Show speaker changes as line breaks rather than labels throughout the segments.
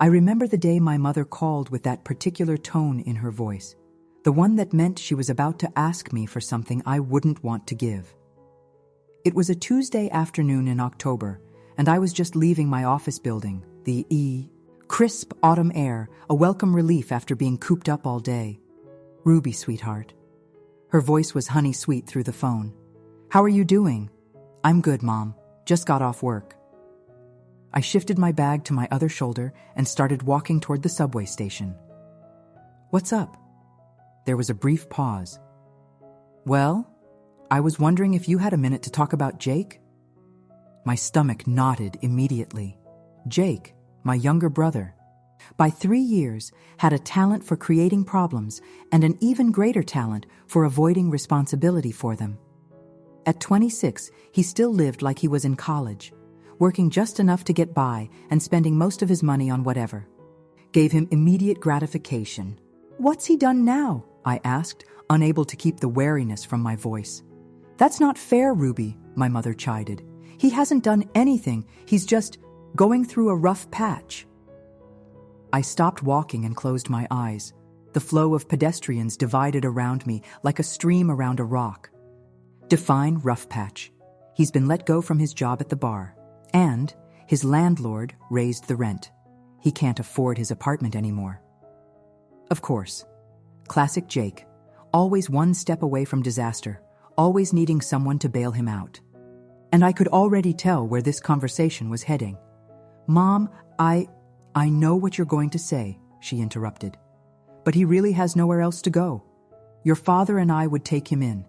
I remember the day my mother called with that particular tone in her voice, the one that meant she was about to ask me for something I wouldn't want to give. It was a Tuesday afternoon in October, and I was just leaving my office building, crisp autumn air, a welcome relief after being cooped up all day. "Ruby, sweetheart." Her voice was honey sweet through the phone. "How are you doing?" "I'm good, Mom. Just got off work." I shifted my bag to my other shoulder and started walking toward the subway station. "What's up?" There was a brief pause. "Well, I was wondering if you had a minute to talk about Jake?" My stomach knotted immediately. Jake, my younger brother, by 3 years, had a talent for creating problems and an even greater talent for avoiding responsibility for them. At 26, he still lived like he was in college, working just enough to get by and spending most of his money on whatever gave him immediate gratification. "What's he done now?" I asked, unable to keep the wariness from my voice. "That's not fair, Ruby," my mother chided. "He hasn't done anything. He's just going through a rough patch." I stopped walking and closed my eyes. The flow of pedestrians divided around me like a stream around a rock. Define rough patch. He's been let go from his job at the bar, and his landlord raised the rent. He can't afford his apartment anymore. Of course, classic Jake, always one step away from disaster, always needing someone to bail him out. And I could already tell where this conversation was heading. "Mom, I know what you're going to say," she interrupted. "But he really has nowhere else to go. Your father and I would take him in.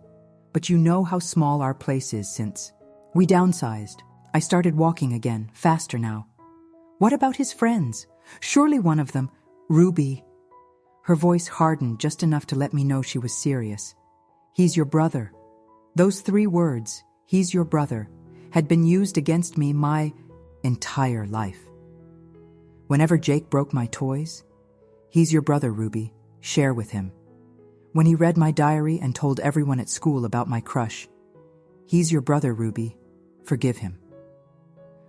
But you know how small our place is since we downsized." I started walking again, faster now. "What about his friends? Surely one of them—" "Ruby." Her voice hardened just enough to let me know she was serious. "He's your brother." Those 3 words, "he's your brother," had been used against me my entire life. Whenever Jake broke my toys, "He's your brother, Ruby. Share with him." When he read my diary and told everyone at school about my crush, "He's your brother, Ruby. Forgive him."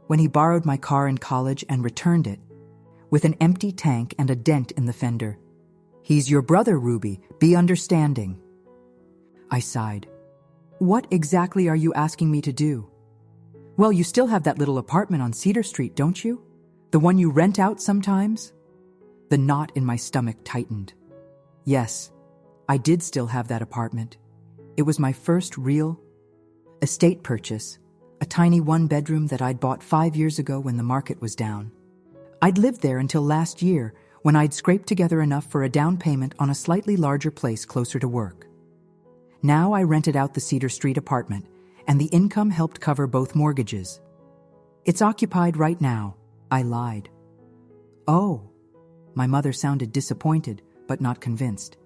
When he borrowed my car in college and returned it, with an empty tank and a dent in the fender, "He's your brother, Ruby. Be understanding." I sighed. "What exactly are you asking me to do?" "Well, you still have that little apartment on Cedar Street, don't you? The one you rent out sometimes?" The knot in my stomach tightened. Yes, I did still have that apartment. It was my first real estate purchase, a tiny 1-bedroom that I'd bought 5 years ago when the market was down. I'd lived there until last year, when I'd scraped together enough for a down payment on a slightly larger place closer to work. Now I rented out the Cedar Street apartment, and the income helped cover both mortgages. "It's occupied right now," I lied. "Oh." My mother sounded disappointed, but not convinced.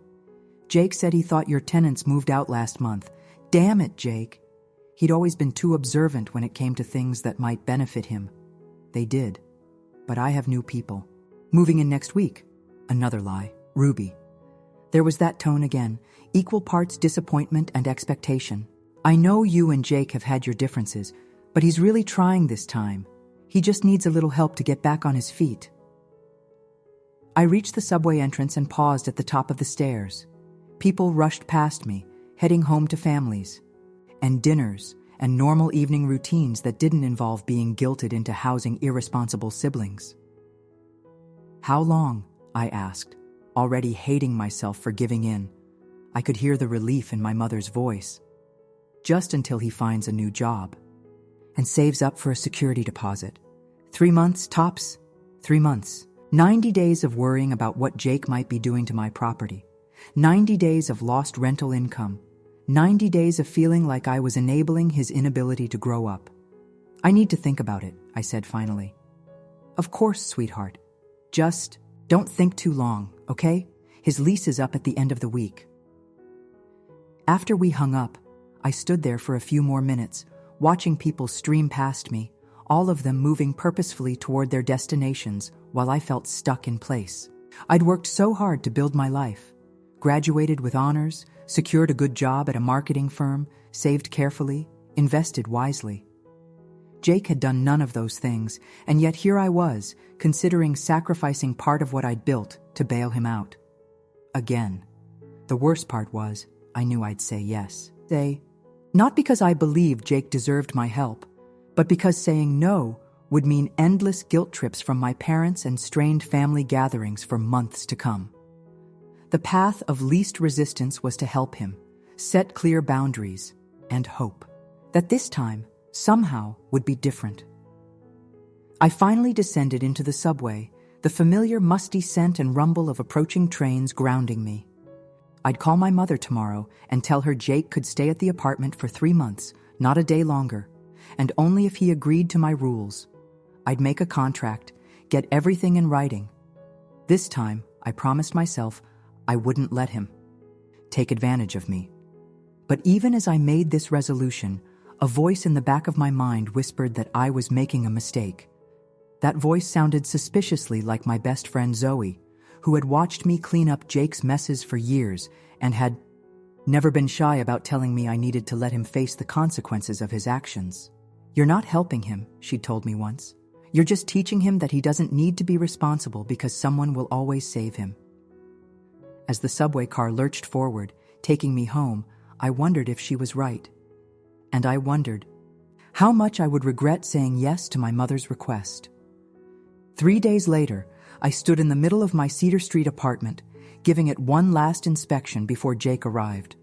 "Jake said he thought your tenants moved out last month." Damn it, Jake. He'd always been too observant when it came to things that might benefit him. They did. But I have new people. Moving in next week. Another lie. Ruby. There was that tone again, equal parts disappointment and expectation. "I know you and Jake have had your differences, but he's really trying this time. He just needs a little help to get back on his feet." I reached the subway entrance and paused at the top of the stairs. People rushed past me, heading home to families, and dinners, and normal evening routines that didn't involve being guilted into housing irresponsible siblings. "How long?" I asked, already hating myself for giving in. I could hear the relief in my mother's voice. "Just until he finds a new job and saves up for a security deposit. 3 months, tops. 3 months. 90 days of worrying about what Jake might be doing to my property. 90 days of lost rental income. 90 days of feeling like I was enabling his inability to grow up. I need to think about it," I said finally. "Of course, sweetheart. Just don't think too long, okay? His lease is up at the end of the week." After we hung up, I stood there for a few more minutes, watching people stream past me, all of them moving purposefully toward their destinations while I felt stuck in place. I'd worked so hard to build my life. Graduated with honors, secured a good job at a marketing firm, saved carefully, invested wisely. Jake had done none of those things, and yet here I was, considering sacrificing part of what I'd built to bail him out. Again. The worst part was, I knew I'd say yes. Not because I believed Jake deserved my help, but because saying no would mean endless guilt trips from my parents and strained family gatherings for months to come. The path of least resistance was to help him, set clear boundaries, and hope that this time, somehow, would be different. I finally descended into the subway, the familiar musty scent and rumble of approaching trains grounding me. I'd call my mother tomorrow and tell her Jake could stay at the apartment for 3 months, not a day longer, and only if he agreed to my rules. I'd make a contract, get everything in writing. This time, I promised myself I wouldn't let him take advantage of me. But even as I made this resolution, a voice in the back of my mind whispered that I was making a mistake. That voice sounded suspiciously like my best friend Zoe, who had watched me clean up Jake's messes for years and had never been shy about telling me I needed to let him face the consequences of his actions. "You're not helping him," she'd told me once. "You're just teaching him that he doesn't need to be responsible because someone will always save him." As the subway car lurched forward, taking me home, I wondered if she was right. And I wondered how much I would regret saying yes to my mother's request. 3 days later, I stood in the middle of my Cedar Street apartment, giving it one last inspection before Jake arrived.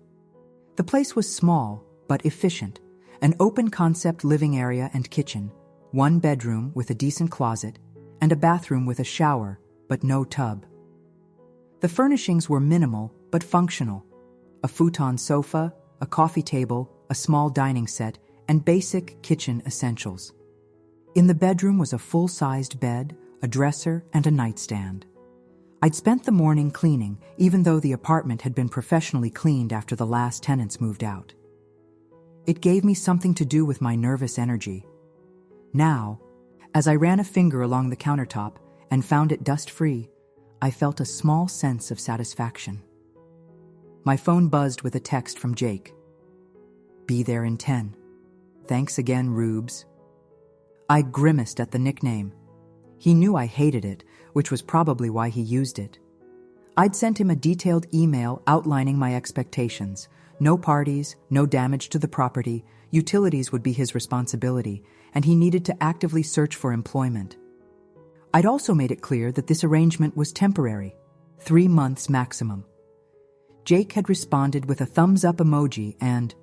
The place was small, but efficient, an open-concept living area and kitchen, 1 bedroom with a decent closet, and a bathroom with a shower, but no tub. The furnishings were minimal, but functional. A futon sofa, a coffee table, a small dining set, and basic kitchen essentials. In the bedroom was a full-sized bed, a dresser, and a nightstand. I'd spent the morning cleaning, even though the apartment had been professionally cleaned after the last tenants moved out. It gave me something to do with my nervous energy. Now, as I ran a finger along the countertop and found it dust-free, I felt a small sense of satisfaction. My phone buzzed with a text from Jake. "Be there in 10. Thanks again, Rubes." I grimaced at the nickname. He knew I hated it, which was probably why he used it. I'd sent him a detailed email outlining my expectations. No parties, no damage to the property, utilities would be his responsibility, and he needed to actively search for employment. I'd also made it clear that this arrangement was temporary, 3 months maximum. Jake had responded with a thumbs-up emoji and,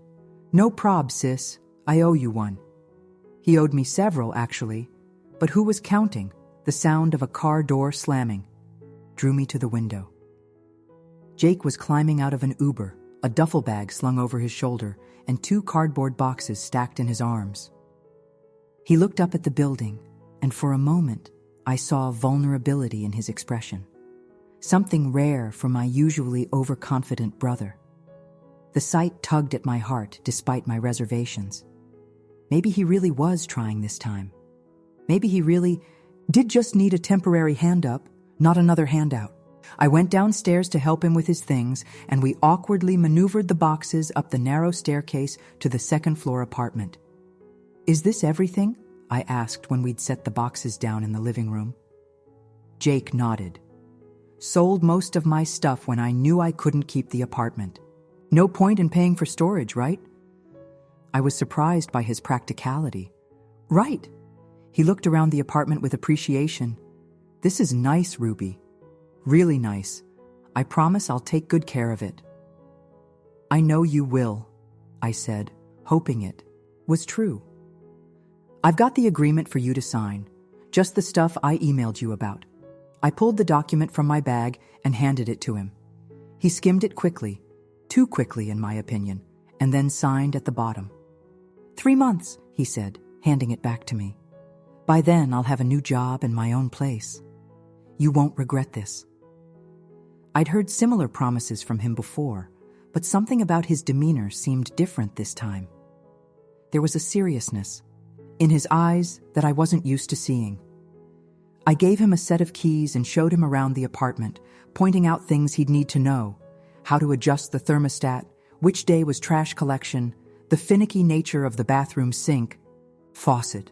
"No prob, sis, I owe you one." He owed me several, actually, but who was counting? The sound of a car door slamming drew me to the window. Jake was climbing out of an Uber, a duffel bag slung over his shoulder, and 2 cardboard boxes stacked in his arms. He looked up at the building, and for a moment, I saw vulnerability in his expression. Something rare for my usually overconfident brother. The sight tugged at my heart despite my reservations. Maybe he really was trying this time. Maybe he really did just need a temporary hand up, not another handout. I went downstairs to help him with his things, and we awkwardly maneuvered the boxes up the narrow staircase to the 2nd-floor apartment. "Is this everything?" I asked when we'd set the boxes down in the living room. Jake nodded. "Sold most of my stuff when I knew I couldn't keep the apartment. No point in paying for storage, right?" I was surprised by his practicality. "Right." He looked around the apartment with appreciation. "This is nice, Ruby. Really nice. I promise I'll take good care of it." "I know you will," I said, hoping it was true. "I've got the agreement for you to sign, just the stuff I emailed you about." I pulled the document from my bag and handed it to him. He skimmed it quickly, too quickly in my opinion, and then signed at the bottom. 3 months, he said, handing it back to me. "By then, I'll have a new job and my own place. You won't regret this." I'd heard similar promises from him before, but something about his demeanor seemed different this time. There was a seriousness in his eyes that I wasn't used to seeing. I gave him a set of keys and showed him around the apartment, pointing out things he'd need to know: how to adjust the thermostat, which day was trash collection, the finicky nature of the bathroom sink, faucet,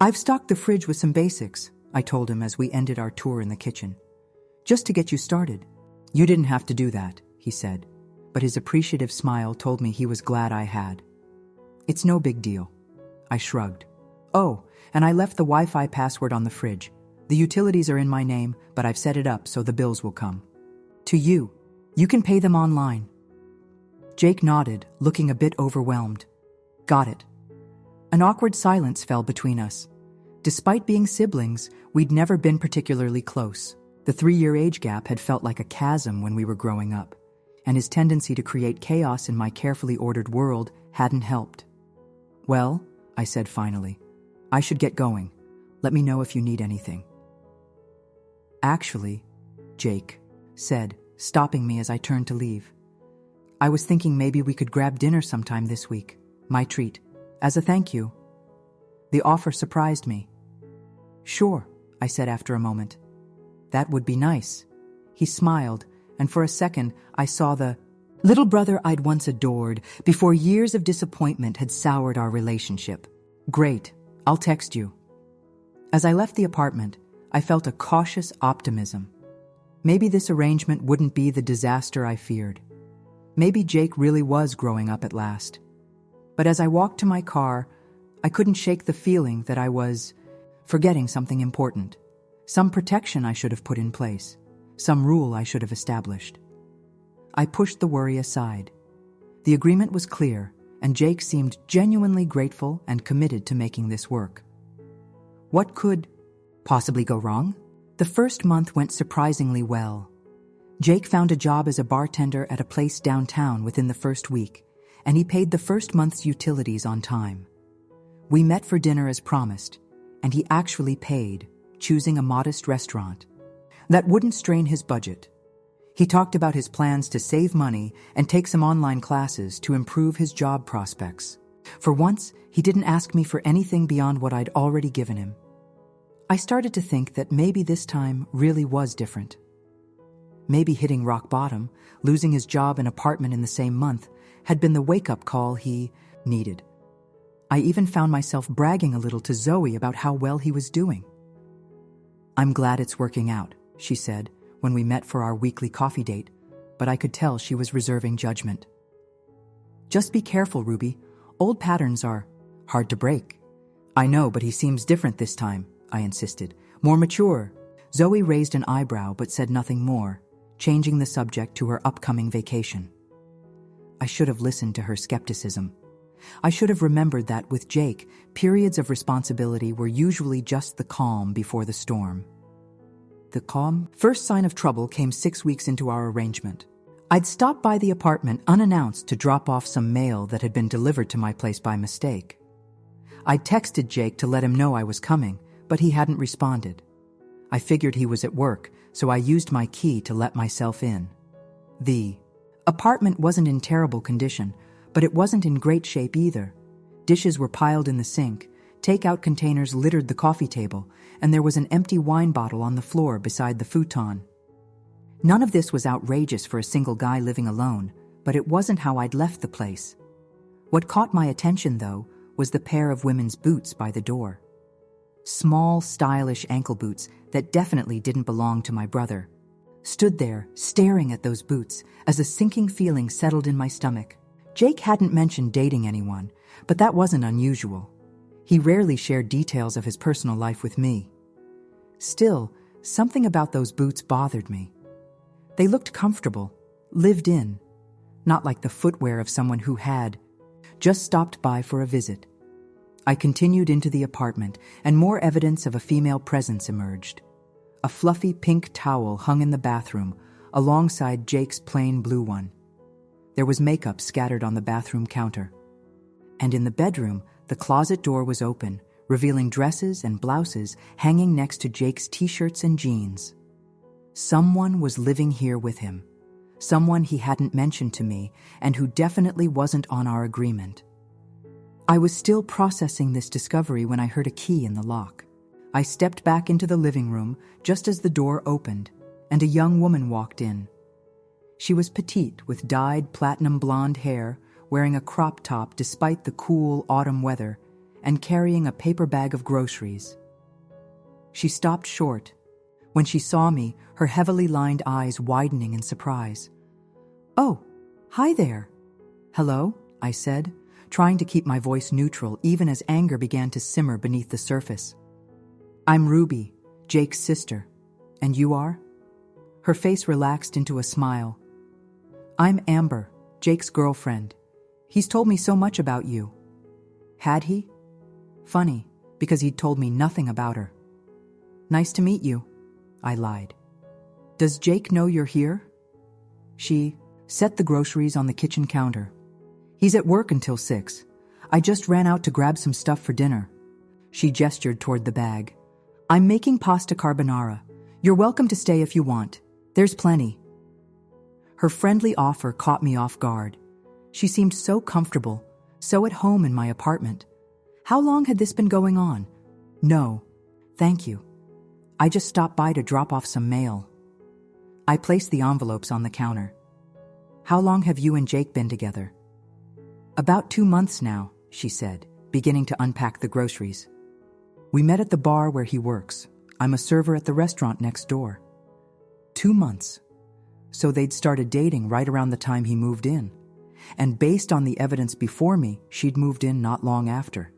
I've stocked the fridge with some basics, I told him as we ended our tour in the kitchen. Just to get you started. You didn't have to do that, he said, but his appreciative smile told me he was glad I had. It's no big deal. I shrugged. Oh, and I left the Wi-Fi password on the fridge. The utilities are in my name, but I've set it up so the bills will come. To you. You can pay them online. Jake nodded, looking a bit overwhelmed. Got it. An awkward silence fell between us. Despite being siblings, we'd never been particularly close. The 3-year age gap had felt like a chasm when we were growing up, and his tendency to create chaos in my carefully ordered world hadn't helped. Well, I said finally, I should get going. Let me know if you need anything. Actually, Jake said, stopping me as I turned to leave. I was thinking maybe we could grab dinner sometime this week. My treat. As a thank you. The offer surprised me. Sure, I said after a moment. That would be nice. He smiled, and for a second I saw the little brother I'd once adored before years of disappointment had soured our relationship. Great, I'll text you. As I left the apartment, I felt a cautious optimism. Maybe this arrangement wouldn't be the disaster I feared. Maybe Jake really was growing up at last. But as I walked to my car, I couldn't shake the feeling that I was forgetting something important. Some protection I should have put in place. Some rule I should have established. I pushed the worry aside. The agreement was clear, and Jake seemed genuinely grateful and committed to making this work. What could possibly go wrong? The first month went surprisingly well. Jake found a job as a bartender at a place downtown within the first week, and he paid the first month's utilities on time. We met for dinner as promised, and he actually paid, choosing a modest restaurant. That wouldn't strain his budget. He talked about his plans to save money and take some online classes to improve his job prospects. For once, he didn't ask me for anything beyond what I'd already given him. I started to think that maybe this time really was different. Maybe hitting rock bottom, losing his job and apartment in the same month, had been the wake-up call he needed. I even found myself bragging a little to Zoe about how well he was doing. I'm glad it's working out, she said, when we met for our weekly coffee date, but I could tell she was reserving judgment. Just be careful, Ruby. Old patterns are hard to break. I know, but he seems different this time, I insisted. More mature. Zoe raised an eyebrow but said nothing more, changing the subject to her upcoming vacation. I should have listened to her skepticism. I should have remembered that with Jake, periods of responsibility were usually just the calm before the storm. The calm, first sign of trouble came 6 weeks into our arrangement. I'd stopped by the apartment unannounced to drop off some mail that had been delivered to my place by mistake. I'd texted Jake to let him know I was coming, but he hadn't responded. I figured he was at work, so I used my key to let myself in. The apartment wasn't in terrible condition, but it wasn't in great shape either. Dishes were piled in the sink, takeout containers littered the coffee table, and there was an empty wine bottle on the floor beside the futon. None of this was outrageous for a single guy living alone, but it wasn't how I'd left the place. What caught my attention, though, was the pair of women's boots by the door. Small, stylish ankle boots that definitely didn't belong to my brother. Stood there, staring at those boots, as a sinking feeling settled in my stomach. Jake hadn't mentioned dating anyone, but that wasn't unusual. He rarely shared details of his personal life with me. Still, something about those boots bothered me. They looked comfortable, lived in, not like the footwear of someone who had just stopped by for a visit. I continued into the apartment, and more evidence of a female presence emerged. A fluffy pink towel hung in the bathroom, alongside Jake's plain blue one. There was makeup scattered on the bathroom counter. And in the bedroom, the closet door was open, revealing dresses and blouses hanging next to Jake's t-shirts and jeans. Someone was living here with him. Someone he hadn't mentioned to me, and who definitely wasn't on our agreement. I was still processing this discovery when I heard a key in the lock. I stepped back into the living room just as the door opened, and a young woman walked in. She was petite, with dyed platinum blonde hair, wearing a crop top despite the cool autumn weather, and carrying a paper bag of groceries. She stopped short. When she saw me, her heavily lined eyes widening in surprise. "Oh, hi there." "Hello," I said, trying to keep my voice neutral even as anger began to simmer beneath the surface. "I'm Ruby, Jake's sister. And you are?" Her face relaxed into a smile. "I'm Amber, Jake's girlfriend. He's told me so much about you." "Had he?" Funny, because he'd told me nothing about her. "Nice to meet you," I lied. "Does Jake know you're here?" She set the groceries on the kitchen counter. "He's at work until 6. I just ran out to grab some stuff for dinner." She gestured toward the bag. "I'm making pasta carbonara. You're welcome to stay if you want. There's plenty." Her friendly offer caught me off guard. She seemed so comfortable, so at home in my apartment. How long had this been going on? "No, thank you. I just stopped by to drop off some mail." I placed the envelopes on the counter. "How long have you and Jake been together?" "About 2 months now," she said, beginning to unpack the groceries. "We met at the bar where he works. I'm a server at the restaurant next door." 2 months. So they'd started dating right around the time he moved in. And based on the evidence before me, she'd moved in not long after.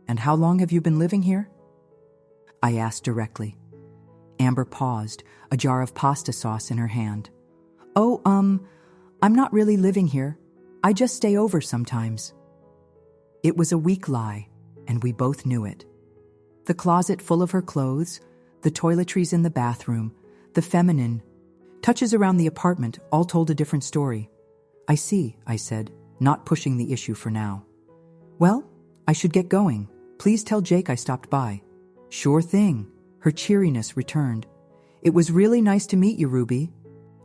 "And how long have you been living here?" I asked directly. Amber paused, a jar of pasta sauce in her hand. "Oh, I'm not really living here. I just stay over sometimes." It was a weak lie, and we both knew it. The closet full of her clothes, the toiletries in the bathroom, the feminine touches around the apartment all told a different story. "I see," I said, not pushing the issue for now. "Well, I should get going. Please tell Jake I stopped by." "Sure thing." Her cheeriness returned. "It was really nice to meet you, Ruby."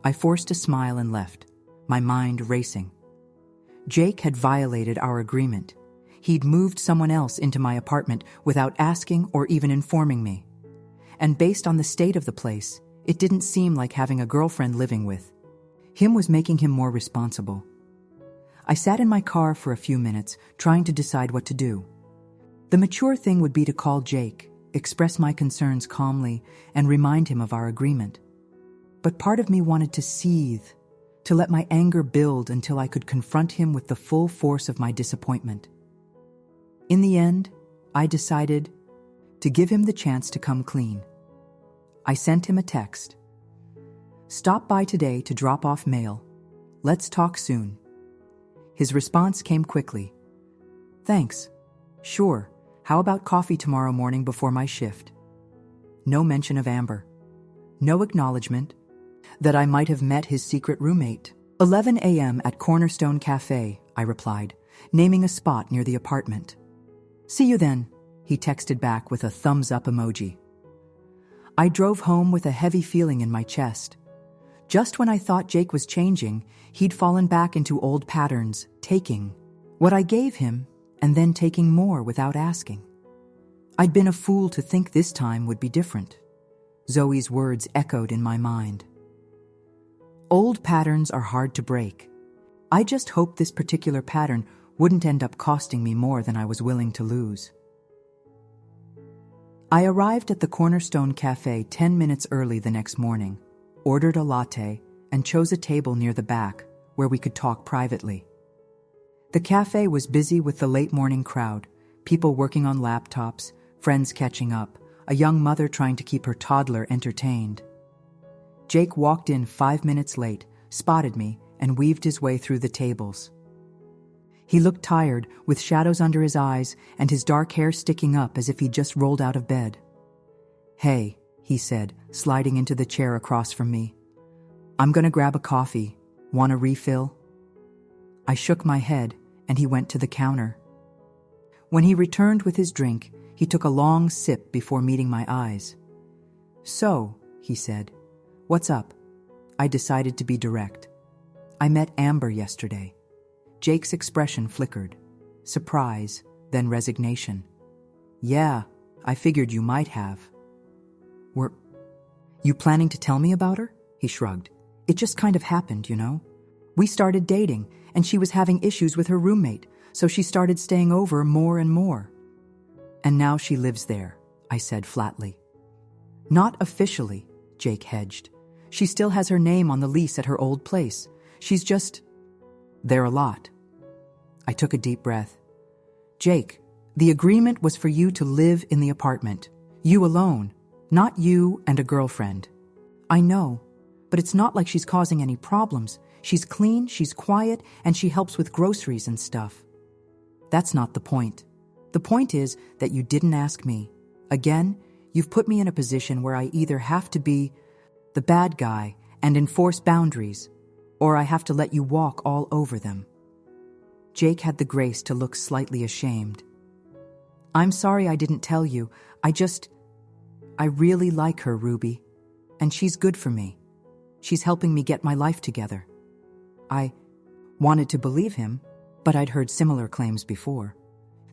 I forced a smile and left, my mind racing. Jake had violated our agreement. He'd moved someone else into my apartment without asking or even informing me. And based on the state of the place, it didn't seem like having a girlfriend living with. Him was making him more responsible. I sat in my car for a few minutes, trying to decide what to do. The mature thing would be to call Jake, express my concerns calmly, and remind him of our agreement. But part of me wanted to seethe, to let my anger build until I could confront him with the full force of my disappointment. In the end, I decided to give him the chance to come clean. I sent him a text. "Stop by today to drop off mail. Let's talk soon." His response came quickly. "Thanks. Sure. How about coffee tomorrow morning before my shift?" No mention of Amber. No acknowledgement that I might have met his secret roommate. 11 a.m. at Cornerstone Cafe, I replied, naming a spot near the apartment. "See you then," he texted back with a thumbs-up emoji. I drove home with a heavy feeling in my chest. Just when I thought Jake was changing, he'd fallen back into old patterns, taking what I gave him and then taking more without asking. I'd been a fool to think this time would be different. Zoe's words echoed in my mind. Old patterns are hard to break. I just hoped this particular pattern wouldn't end up costing me more than I was willing to lose. I arrived at the Cornerstone Cafe 10 minutes early the next morning, ordered a latte, and chose a table near the back where we could talk privately. The cafe was busy with the late morning crowd, people working on laptops, friends catching up, a young mother trying to keep her toddler entertained. Jake walked in 5 minutes late, spotted me, and weaved his way through the tables. He looked tired, with shadows under his eyes and his dark hair sticking up as if he'd just rolled out of bed. "Hey," he said, sliding into the chair across from me. "I'm gonna grab a coffee. Want a refill?" I shook my head, and he went to the counter. When he returned with his drink, he took a long sip before meeting my eyes. "So," he said, "what's up?" I decided to be direct. "I met Amber yesterday." Jake's expression flickered. Surprise, then resignation. "Yeah, I figured you might have." "Were you planning to tell me about her?" He shrugged. "It just kind of happened, you know. We started dating, and she was having issues with her roommate, so she started staying over more and more." And now she lives there, I said flatly. Not officially, Jake hedged. She still has her name on the lease at her old place. She's just there a lot. I took a deep breath. Jake, the agreement was for you to live in the apartment. You alone, not you and a girlfriend. I know, but it's not like she's causing any problems. She's clean, she's quiet, and she helps with groceries and stuff. That's not the point. The point is that you didn't ask me. Again, you've put me in a position where I either have to be the bad guy and enforce boundaries, or I have to let you walk all over them. Jake had the grace to look slightly ashamed. I'm sorry I didn't tell you. I really like her, Ruby, and she's good for me. She's helping me get my life together. I wanted to believe him, but I'd heard similar claims before.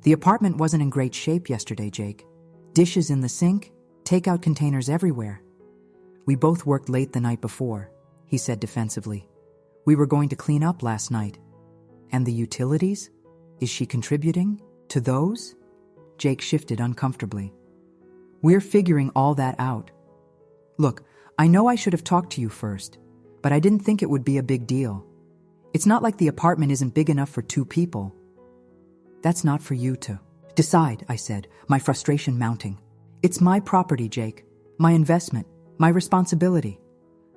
The apartment wasn't in great shape yesterday, Jake. Dishes in the sink, takeout containers everywhere. We both worked late the night before, he said defensively. We were going to clean up last night. And the utilities? Is she contributing to those? Jake shifted uncomfortably. We're figuring all that out. Look, I know I should have talked to you first, but I didn't think it would be a big deal. It's not like the apartment isn't big enough for 2 people. That's not for you to decide, I said, my frustration mounting. It's my property, Jake. My investment. My responsibility.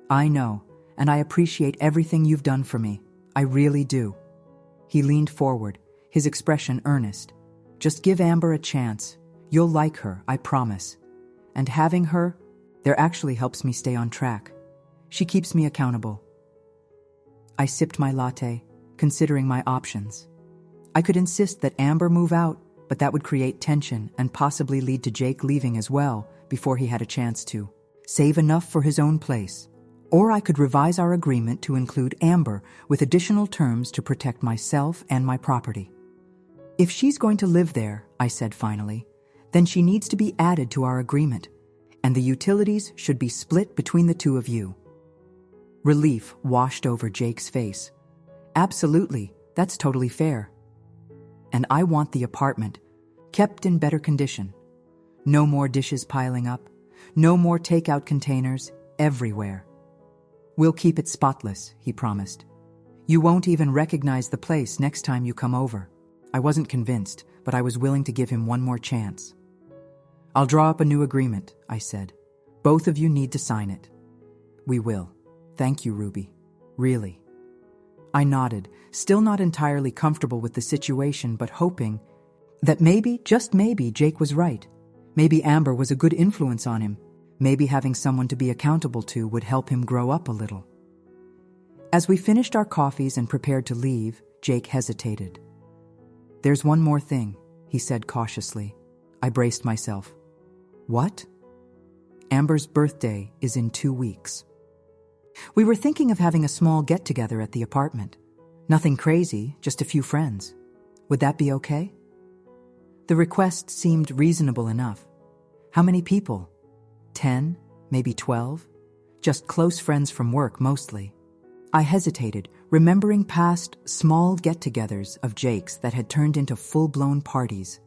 I know, and I appreciate everything you've done for me. I really do. He leaned forward, his expression earnest. Just give Amber a chance. You'll like her, I promise. And having her there actually helps me stay on track. She keeps me accountable. I sipped my latte, considering my options. I could insist that Amber move out, but that would create tension and possibly lead to Jake leaving as well before he had a chance to save enough for his own place. Or I could revise our agreement to include Amber with additional terms to protect myself and my property. If she's going to live there, I said finally, then she needs to be added to our agreement, and the utilities should be split between the 2 of you. Relief washed over Jake's face. Absolutely, that's totally fair. And I want the apartment kept in better condition. No more dishes piling up, no more takeout containers everywhere. We'll keep it spotless, he promised. You won't even recognize the place next time you come over. I wasn't convinced, but I was willing to give him one more chance. I'll draw up a new agreement, I said. Both of you need to sign it. We will. Thank you, Ruby. Really. I nodded, still not entirely comfortable with the situation, but hoping that maybe, just maybe, Jake was right. Maybe Amber was a good influence on him. Maybe having someone to be accountable to would help him grow up a little. As we finished our coffees and prepared to leave, Jake hesitated. There's one more thing, he said cautiously. I braced myself. What? Amber's birthday is in 2 weeks. We were thinking of having a small get-together at the apartment. Nothing crazy, just a few friends. Would that be okay? The request seemed reasonable enough. How many people? 10, maybe 12? Just close friends from work mostly. I hesitated, remembering past small get-togethers of Jake's that had turned into full-blown parties.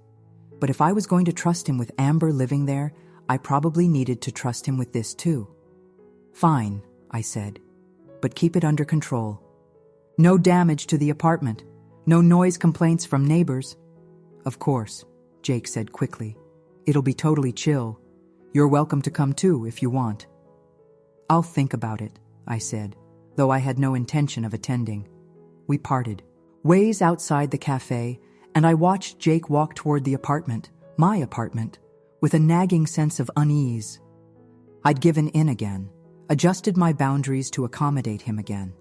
But if I was going to trust him with Amber living there, I probably needed to trust him with this too. Fine, I said, but keep it under control. No damage to the apartment. No noise complaints from neighbors. Of course, Jake said quickly. It'll be totally chill. You're welcome to come too if you want. I'll think about it, I said, though I had no intention of attending. We parted, ways outside the cafe, and I watched Jake walk toward the apartment, my apartment, with a nagging sense of unease. I'd given in again, adjusted my boundaries to accommodate him again.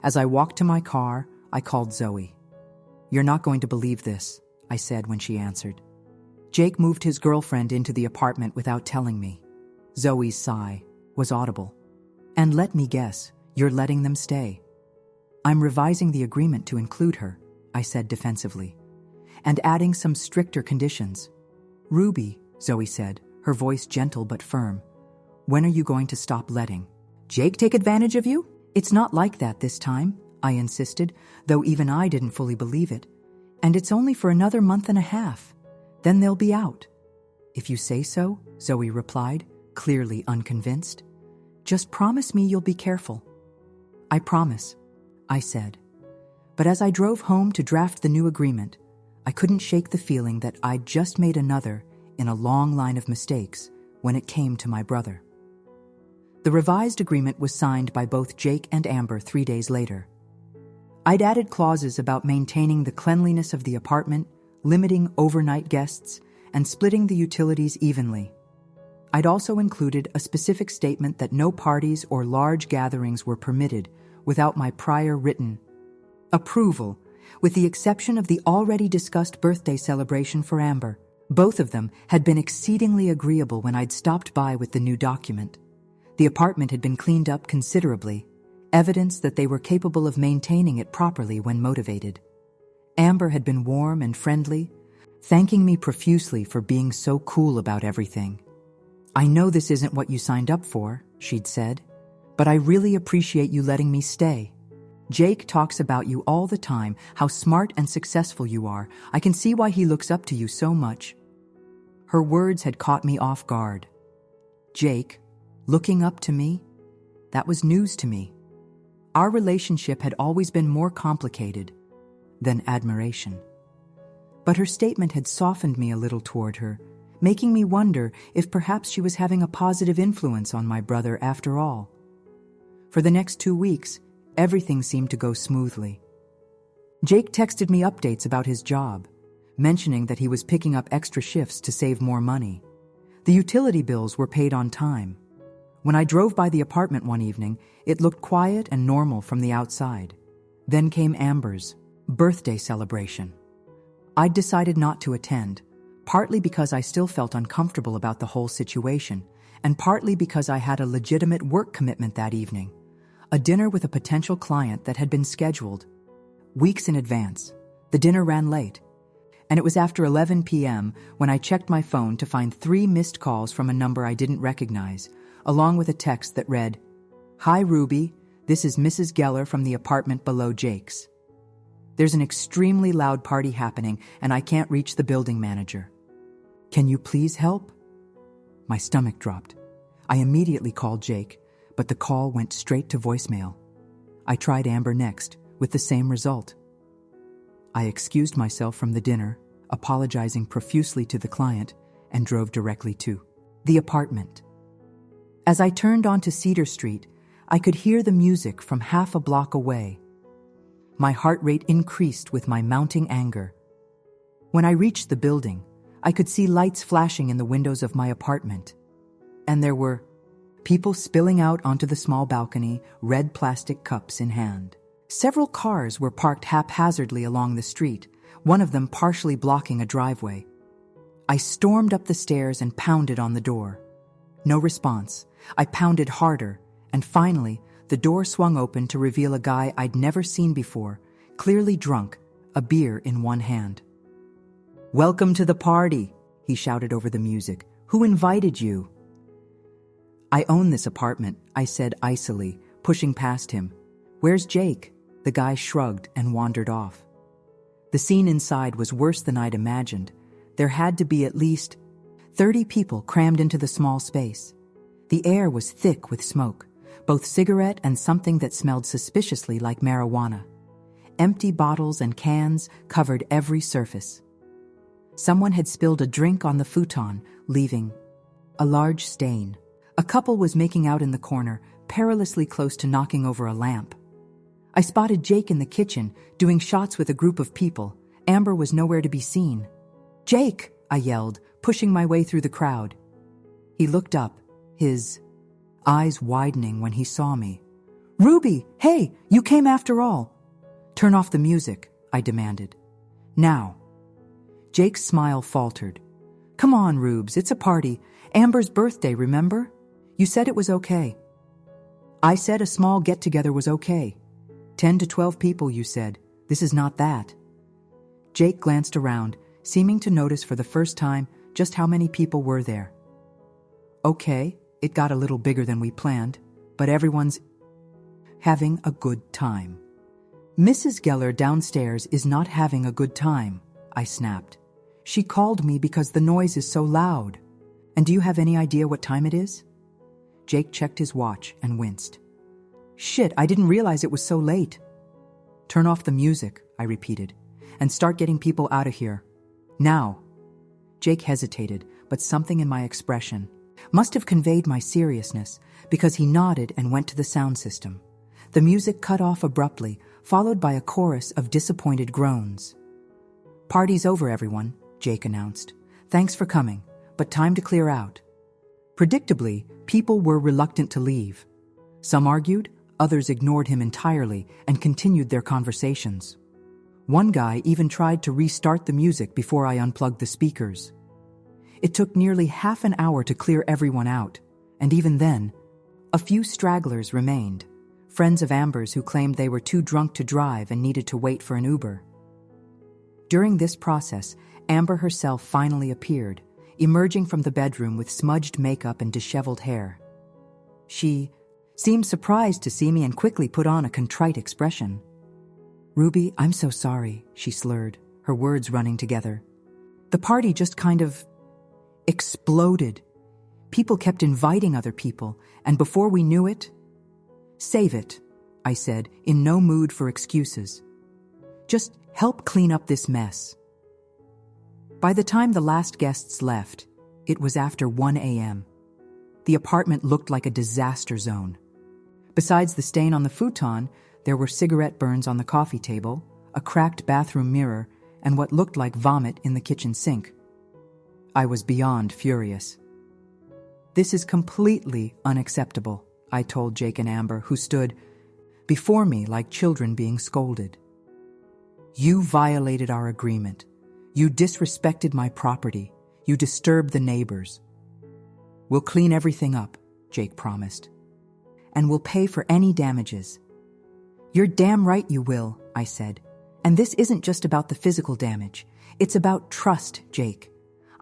As I walked to my car, I called Zoe. You're not going to believe this, I said when she answered. Jake moved his girlfriend into the apartment without telling me. Zoe's sigh was audible. And let me guess, you're letting them stay. I'm revising the agreement to include her, I said defensively, and adding some stricter conditions. Ruby, Zoe said, her voice gentle but firm. When are you going to stop letting Jake take advantage of you? It's not like that this time, I insisted, though even I didn't fully believe it. And it's only for another month and a half. Then they'll be out. If you say so, Zoe replied, clearly unconvinced. Just promise me you'll be careful. I promise, I said. But as I drove home to draft the new agreement, I couldn't shake the feeling that I'd just made another in a long line of mistakes when it came to my brother. The revised agreement was signed by both Jake and Amber 3 days later. I'd added clauses about maintaining the cleanliness of the apartment, limiting overnight guests, and splitting the utilities evenly. I'd also included a specific statement that no parties or large gatherings were permitted without my prior written approval, with the exception of the already discussed birthday celebration for Amber. Both of them had been exceedingly agreeable when I'd stopped by with the new document. The apartment had been cleaned up considerably, evidence that they were capable of maintaining it properly when motivated. Amber had been warm and friendly, thanking me profusely for being so cool about everything. I know this isn't what you signed up for, she'd said, but I really appreciate you letting me stay. Jake talks about you all the time, how smart and successful you are. I can see why he looks up to you so much. Her words had caught me off guard. Jake, looking up to me? That was news to me. Our relationship had always been more complicated than admiration. But her statement had softened me a little toward her, making me wonder if perhaps she was having a positive influence on my brother after all. For the next 2 weeks, everything seemed to go smoothly. Jake texted me updates about his job, mentioning that he was picking up extra shifts to save more money. The utility bills were paid on time. When I drove by the apartment one evening, it looked quiet and normal from the outside. Then came Amber's birthday celebration. I'd decided not to attend, partly because I still felt uncomfortable about the whole situation, and partly because I had a legitimate work commitment that evening, a dinner with a potential client that had been scheduled weeks in advance. The dinner ran late, and it was after 11 p.m. when I checked my phone to find 3 missed calls from a number I didn't recognize, along with a text that read, "Hi Ruby, this is Mrs. Geller from the apartment below Jake's. There's an extremely loud party happening and I can't reach the building manager. Can you please help?" My stomach dropped. I immediately called Jake, but the call went straight to voicemail. I tried Amber next, with the same result. I excused myself from the dinner, apologizing profusely to the client, and drove directly to the apartment. As I turned onto Cedar Street, I could hear the music from half a block away. My heart rate increased with my mounting anger. When I reached the building, I could see lights flashing in the windows of my apartment. And there were people spilling out onto the small balcony, red plastic cups in hand. Several cars were parked haphazardly along the street, one of them partially blocking a driveway. I stormed up the stairs and pounded on the door. No response. I pounded harder, and finally, the door swung open to reveal a guy I'd never seen before, clearly drunk, a beer in one hand. "Welcome to the party," he shouted over the music. "Who invited you?" "I own this apartment," I said icily, pushing past him. "Where's Jake?" The guy shrugged and wandered off. The scene inside was worse than I'd imagined. There had to be at least 30 people crammed into the small space. The air was thick with smoke, both cigarette and something that smelled suspiciously like marijuana. Empty bottles and cans covered every surface. Someone had spilled a drink on the futon, leaving a large stain. A couple was making out in the corner, perilously close to knocking over a lamp. I spotted Jake in the kitchen, doing shots with a group of people. Amber was nowhere to be seen. "Jake!" I yelled, pushing my way through the crowd. He looked up, his eyes widening when he saw me. "Ruby, hey, you came after all." "Turn off the music," I demanded. "Now." Jake's smile faltered. "Come on, Rubes, it's a party. Amber's birthday, remember? You said it was okay." "I said a small get-together was okay. 10 to 12 people, you said. This is not that." Jake glanced around, seeming to notice for the first time just how many people were there. "Okay, it got a little bigger than we planned, but everyone's having a good time." "Mrs. Geller downstairs is not having a good time," I snapped. "She called me because the noise is so loud." And do you have any idea what time it is? Jake checked his watch and winced. Shit, I didn't realize it was so late. Turn off the music, I repeated, and start getting people out of here. Now. Jake hesitated, but something in my expression must have conveyed my seriousness, because he nodded and went to the sound system. The music cut off abruptly, followed by a chorus of disappointed groans. Party's over, everyone, Jake announced. Thanks for coming, but time to clear out. Predictably, people were reluctant to leave. Some argued, others ignored him entirely and continued their conversations. One guy even tried to restart the music before I unplugged the speakers. It took nearly half an hour to clear everyone out, and even then, a few stragglers remained, friends of Amber's who claimed they were too drunk to drive and needed to wait for an Uber. During this process, Amber herself finally appeared, emerging from the bedroom with smudged makeup and disheveled hair. She seemed surprised to see me and quickly put on a contrite expression. "Ruby, I'm so sorry," she slurred, her words running together. "The party just kind of exploded. People kept inviting other people, and before we knew it—" "Save it," I said, in no mood for excuses. "Just help clean up this mess." By the time the last guests left, it was after 1 a.m. The apartment looked like a disaster zone. Besides the stain on the futon, there were cigarette burns on the coffee table, a cracked bathroom mirror, and what looked like vomit in the kitchen sink. I was beyond furious. "This is completely unacceptable," I told Jake and Amber, who stood before me like children being scolded. "You violated our agreement. You disrespected my property. You disturbed the neighbors." "We'll clean everything up," Jake promised. "And we'll pay for any damages." "You're damn right you will," I said. "And this isn't just about the physical damage. It's about trust, Jake.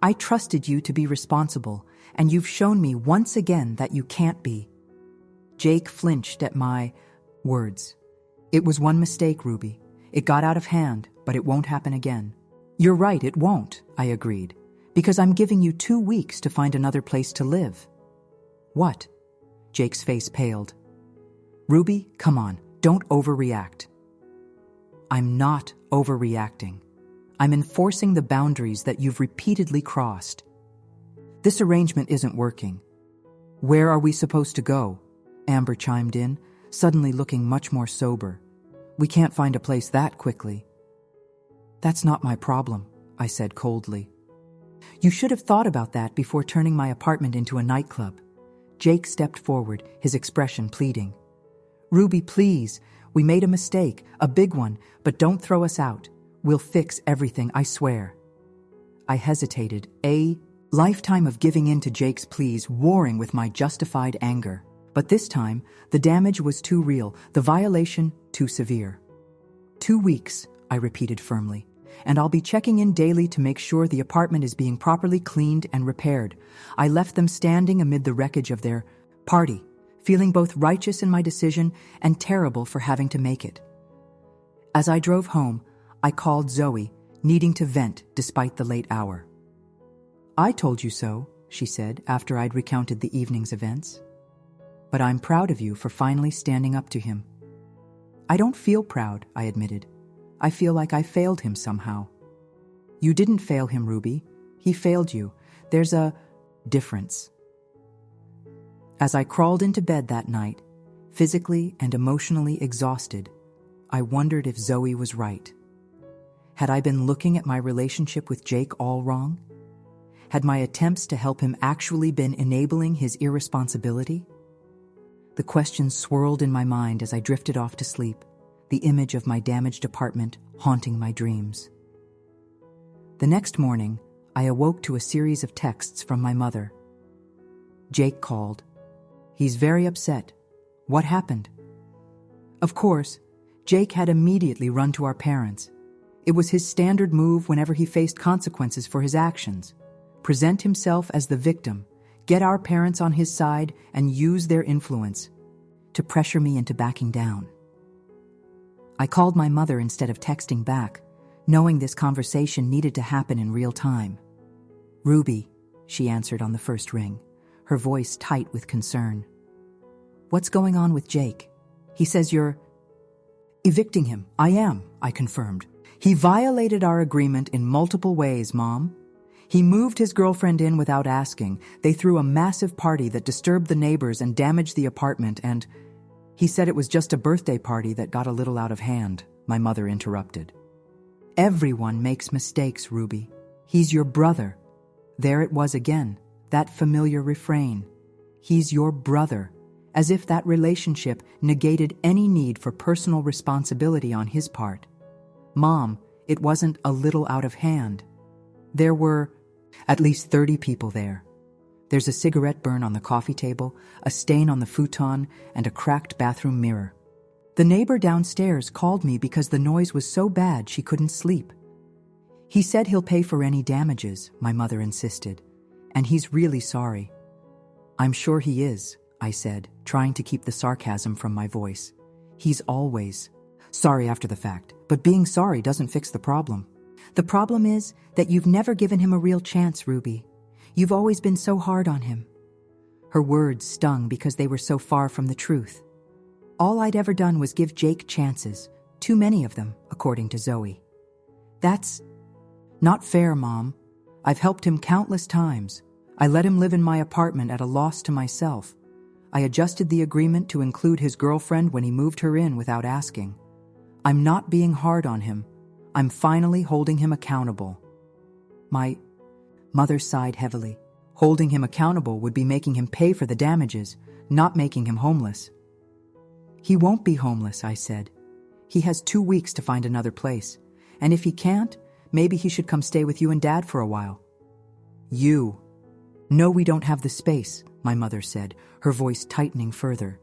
I trusted you to be responsible, and you've shown me once again that you can't be." Jake flinched at my words. "It was one mistake, Ruby. It got out of hand, but it won't happen again." "You're right, it won't," I agreed, "because I'm giving you 2 weeks to find another place to live." "What?" Jake's face paled. "Ruby, come on, don't overreact." "I'm not overreacting. I'm enforcing the boundaries that you've repeatedly crossed. This arrangement isn't working." "Where are we supposed to go?" Amber chimed in, suddenly looking much more sober. "We can't find a place that quickly." "That's not my problem," I said coldly. "You should have thought about that before turning my apartment into a nightclub." Jake stepped forward, his expression pleading. "Ruby, please, we made a mistake, a big one, but don't throw us out. We'll fix everything, I swear." I hesitated, a lifetime of giving in to Jake's pleas warring with my justified anger. But this time, the damage was too real, the violation too severe. 2 weeks, I repeated firmly, and I'll be checking in daily to make sure the apartment is being properly cleaned and repaired. I left them standing amid the wreckage of their party, feeling both righteous in my decision and terrible for having to make it. As I drove home, I called Zoe, needing to vent despite the late hour. "I told you so," she said after I'd recounted the evening's events. "But I'm proud of you for finally standing up to him." "I don't feel proud," I admitted. "I feel like I failed him somehow." "You didn't fail him, Ruby. He failed you. There's a difference." As I crawled into bed that night, physically and emotionally exhausted, I wondered if Zoe was right. Had I been looking at my relationship with Jake all wrong? Had my attempts to help him actually been enabling his irresponsibility? The questions swirled in my mind as I drifted off to sleep, the image of my damaged apartment haunting my dreams. The next morning, I awoke to a series of texts from my mother. Jake called. "He's very upset. What happened?" Of course, Jake had immediately run to our parents. It was his standard move whenever he faced consequences for his actions. Present himself as the victim, get our parents on his side, and use their influence to pressure me into backing down. I called my mother instead of texting back, knowing this conversation needed to happen in real time. "Ruby, she answered on the first ring, her voice tight with concern. What's going on with Jake? He says you're evicting him. I am, I confirmed. He violated our agreement in multiple ways, Mom. He moved his girlfriend in without asking. They threw a massive party that disturbed the neighbors and damaged the apartment, and he said it was just a birthday party that got a little out of hand, my mother interrupted. Everyone makes mistakes, Ruby. He's your brother. There it was again, that familiar refrain. He's your brother, as if that relationship negated any need for personal responsibility on his part. Mom, it wasn't a little out of hand. There were at least 30 people there. There's a cigarette burn on the coffee table, a stain on the futon, and a cracked bathroom mirror. The neighbor downstairs called me because the noise was so bad she couldn't sleep. He said he'll pay for any damages, my mother insisted, and he's really sorry. I'm sure he is, I said, trying to keep the sarcasm from my voice. He's always sorry after the fact, but being sorry doesn't fix the problem. The problem is that you've never given him a real chance, Ruby. You've always been so hard on him. Her words stung because they were so far from the truth. All I'd ever done was give Jake chances, too many of them, according to Zoe. That's not fair, Mom. I've helped him countless times. I let him live in my apartment at a loss to myself. I adjusted the agreement to include his girlfriend when he moved her in without asking. I'm not being hard on him. I'm finally holding him accountable. My mother sighed heavily. Holding him accountable would be making him pay for the damages, not making him homeless. He won't be homeless, I said. He has 2 weeks to find another place, and if he can't, maybe he should come stay with you and Dad for a while. You. No, we don't have the space, my mother said, her voice tightening further.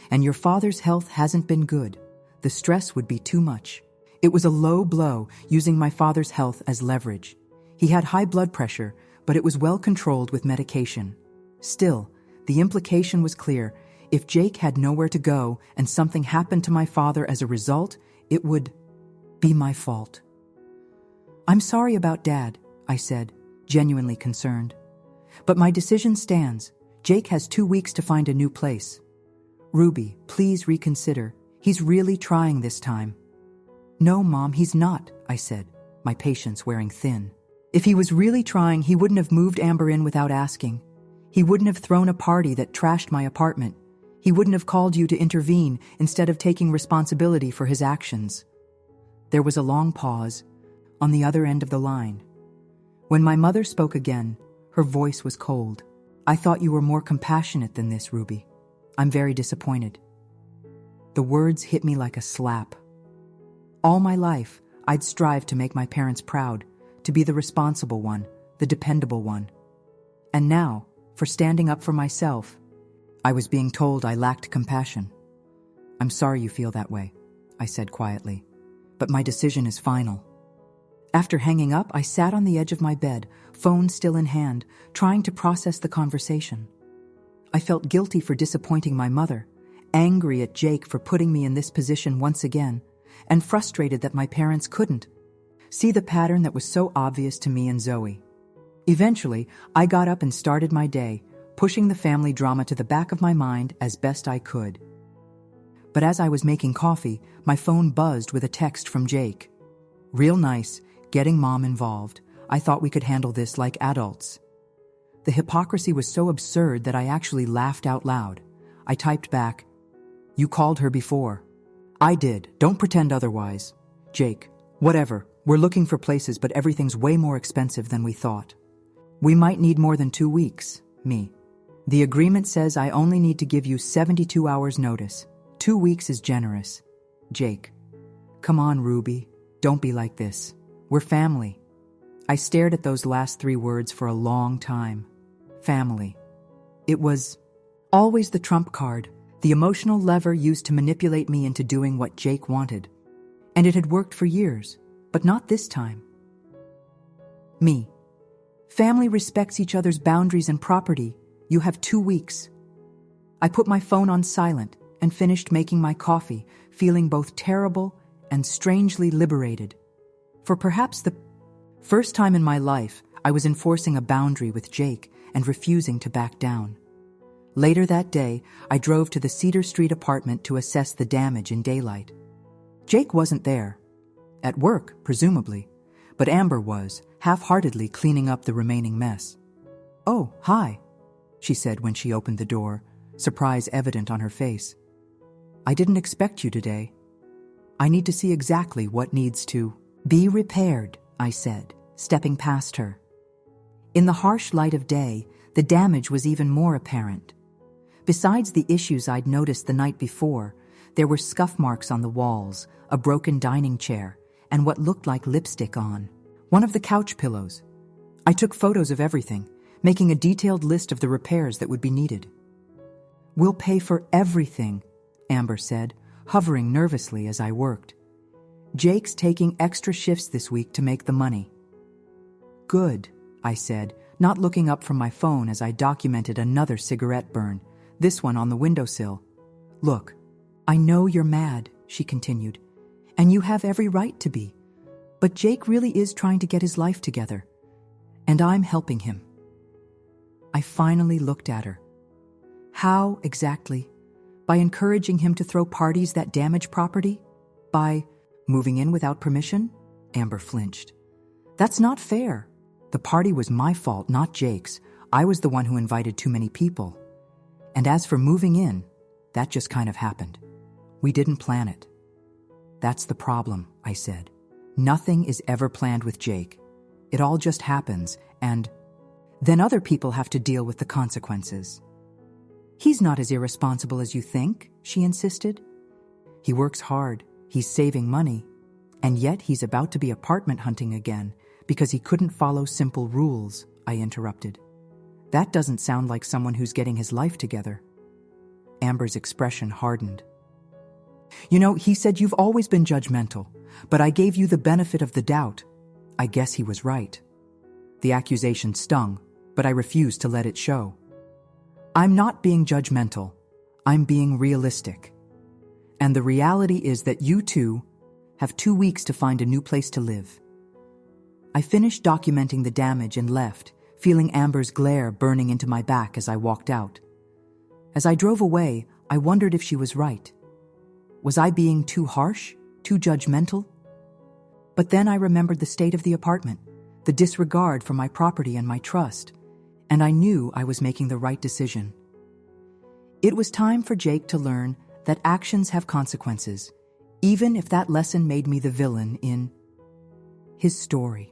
And your father's health hasn't been good. The stress would be too much. It was a low blow, using my father's health as leverage. He had high blood pressure, but it was well controlled with medication. Still, the implication was clear. If Jake had nowhere to go and something happened to my father as a result, it would be my fault. I'm sorry about Dad, I said, genuinely concerned. But my decision stands. Jake has 2 weeks to find a new place. Ruby, please reconsider. He's really trying this time. No, Mom, he's not, I said, my patience wearing thin. If he was really trying, he wouldn't have moved Amber in without asking. He wouldn't have thrown a party that trashed my apartment. He wouldn't have called you to intervene instead of taking responsibility for his actions. There was a long pause on the other end of the line. When my mother spoke again, her voice was cold. I thought you were more compassionate than this, Ruby. I'm very disappointed. The words hit me like a slap. All my life, I'd strived to make my parents proud, to be the responsible one, the dependable one. And now, for standing up for myself, I was being told I lacked compassion. I'm sorry you feel that way, I said quietly, but my decision is final. After hanging up, I sat on the edge of my bed, phone still in hand, trying to process the conversation. I felt guilty for disappointing my mother, angry at Jake for putting me in this position once again, and frustrated that my parents couldn't see the pattern that was so obvious to me and Zoe. Eventually, I got up and started my day, pushing the family drama to the back of my mind as best I could. But as I was making coffee, my phone buzzed with a text from Jake. Real nice, getting Mom involved. I thought we could handle this like adults. The hypocrisy was so absurd that I actually laughed out loud. I typed back, You called her before. I did. Don't pretend otherwise. Jake, whatever. We're looking for places, but everything's way more expensive than we thought. We might need more than 2 weeks. Me. The agreement says I only need to give you 72 hours notice. 2 weeks is generous. Jake. Come on, Ruby. Don't be like this. We're family. I stared at those last 3 words for a long time. Family. It was always the trump card, the emotional lever used to manipulate me into doing what Jake wanted. And it had worked for years, but not this time. Me. Family respects each other's boundaries and property. You have 2 weeks. I put my phone on silent and finished making my coffee, feeling both terrible and strangely liberated. For perhaps the first time in my life, I was enforcing a boundary with Jake and refusing to back down. Later that day, I drove to the Cedar Street apartment to assess the damage in daylight. Jake wasn't there. At work, presumably, but Amber was, half-heartedly cleaning up the remaining mess. "Oh, hi," she said when she opened the door, surprise evident on her face. "I didn't expect you today. I need to see exactly what needs to be repaired," I said, stepping past her. In the harsh light of day, the damage was even more apparent. Besides the issues I'd noticed the night before, there were scuff marks on the walls, a broken dining chair, and what looked like lipstick on one of the couch pillows. I took photos of everything, making a detailed list of the repairs that would be needed. "We'll pay for everything," Amber said, hovering nervously as I worked. "Jake's taking extra shifts this week to make the money." "Good," I said, not looking up from my phone as I documented another cigarette burn, this one on the windowsill. "Look, I know you're mad," she continued, "and you have every right to be. But Jake really is trying to get his life together, and I'm helping him." I finally looked at her. "How exactly? By encouraging him to throw parties that damage property? By moving in without permission?" Amber flinched. "That's not fair. The party was my fault, not Jake's. I was the one who invited too many people. And as for moving in, that just kind of happened. We didn't plan it." "That's the problem," I said. "Nothing is ever planned with Jake. It all just happens, and then other people have to deal with the consequences." "He's not as irresponsible as you think," she insisted. "He works hard, he's saving money, and yet he's about to be apartment hunting again because he couldn't follow simple rules," I interrupted. "That doesn't sound like someone who's getting his life together." Amber's expression hardened. "You know, he said you've always been judgmental, but I gave you the benefit of the doubt. I guess he was right." The accusation stung, but I refused to let it show. "I'm not being judgmental. I'm being realistic. And the reality is that you two have 2 weeks to find a new place to live." I finished documenting the damage and left, feeling Amber's glare burning into my back as I walked out. As I drove away, I wondered if she was right. Was I being too harsh, too judgmental? But then I remembered the state of the apartment, the disregard for my property and my trust, and I knew I was making the right decision. It was time for Jake to learn that actions have consequences, even if that lesson made me the villain in his story.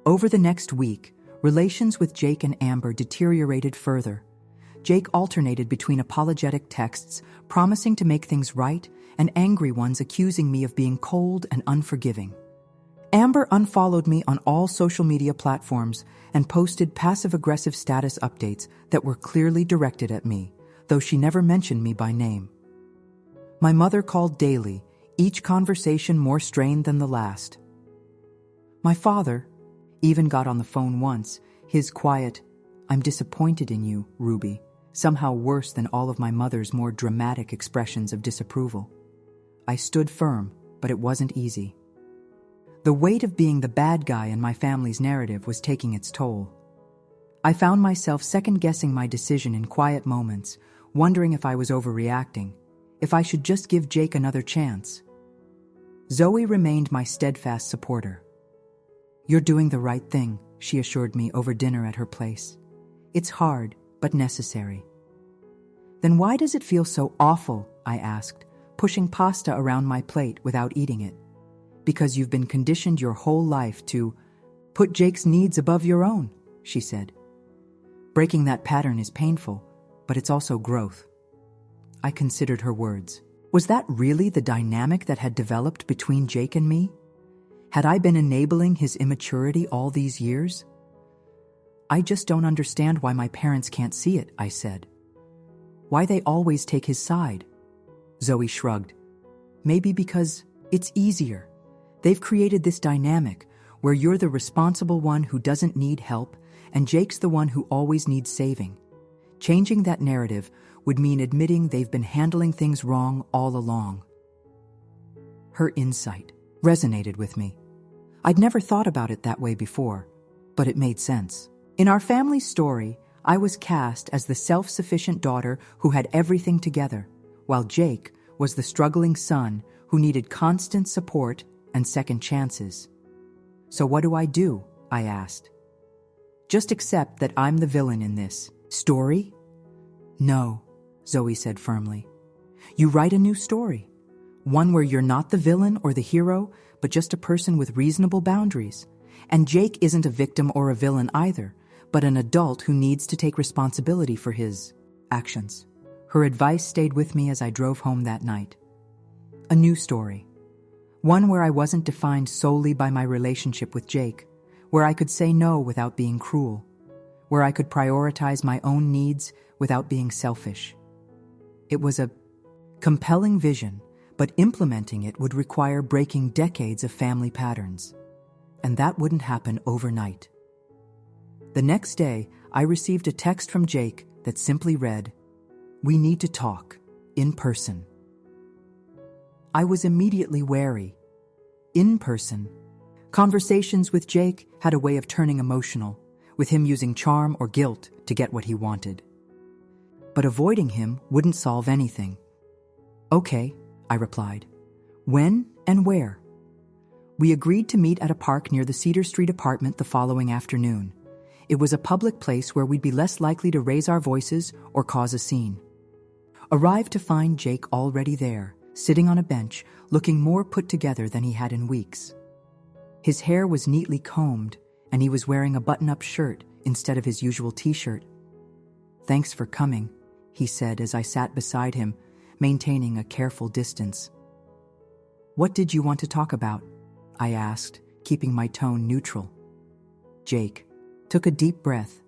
Over the next week, relations with Jake and Amber deteriorated further. Jake alternated between apologetic texts, promising to make things right, and angry ones accusing me of being cold and unforgiving. Amber unfollowed me on all social media platforms and posted passive-aggressive status updates that were clearly directed at me, though she never mentioned me by name. My mother called daily, each conversation more strained than the last. My father even got on the phone once, his quiet, "I'm disappointed in you, Ruby," somehow worse than all of my mother's more dramatic expressions of disapproval. I stood firm, but it wasn't easy. The weight of being the bad guy in my family's narrative was taking its toll. I found myself second-guessing my decision in quiet moments, wondering if I was overreacting, if I should just give Jake another chance. Zoe remained my steadfast supporter. "You're doing the right thing," she assured me over dinner at her place. "It's hard, but necessary." "Then why does it feel so awful?" I asked, pushing pasta around my plate without eating it. "Because you've been conditioned your whole life to put Jake's needs above your own," she said. "Breaking that pattern is painful, but it's also growth." I considered her words. Was that really the dynamic that had developed between Jake and me? Had I been enabling his immaturity all these years? "I just don't understand why my parents can't see it," I said. "Why they always take his side." Zoe shrugged. "Maybe because it's easier. They've created this dynamic where you're the responsible one who doesn't need help and Jake's the one who always needs saving. Changing that narrative would mean admitting they've been handling things wrong all along." Her insight resonated with me. I'd never thought about it that way before, but it made sense. In our family story, I was cast as the self-sufficient daughter who had everything together, while Jake was the struggling son who needed constant support and second chances. So what do? I asked. Just accept that I'm the villain in this story? No, Zoe said firmly. You write a new story, one where you're not the villain or the hero, but just a person with reasonable boundaries. And Jake isn't a victim or a villain either, but an adult who needs to take responsibility for his actions. Her advice stayed with me as I drove home that night. A new story. One where I wasn't defined solely by my relationship with Jake, where I could say no without being cruel, where I could prioritize my own needs without being selfish. It was a compelling vision, but implementing it would require breaking decades of family patterns. And that wouldn't happen overnight. The next day, I received a text from Jake that simply read, "We need to talk, in person." I was immediately wary. In person. Conversations with Jake had a way of turning emotional, with him using charm or guilt to get what he wanted. But avoiding him wouldn't solve anything. Okay, I replied. When and where? We agreed to meet at a park near the Cedar Street apartment the following afternoon. It was a public place where we'd be less likely to raise our voices or cause a scene. Arrived to find Jake already there, sitting on a bench, looking more put together than he had in weeks. His hair was neatly combed, and he was wearing a button-up shirt instead of his usual t-shirt. "Thanks for coming," he said as I sat beside him, maintaining a careful distance. "What did you want to talk about?" I asked, keeping my tone neutral. Jake took a deep breath.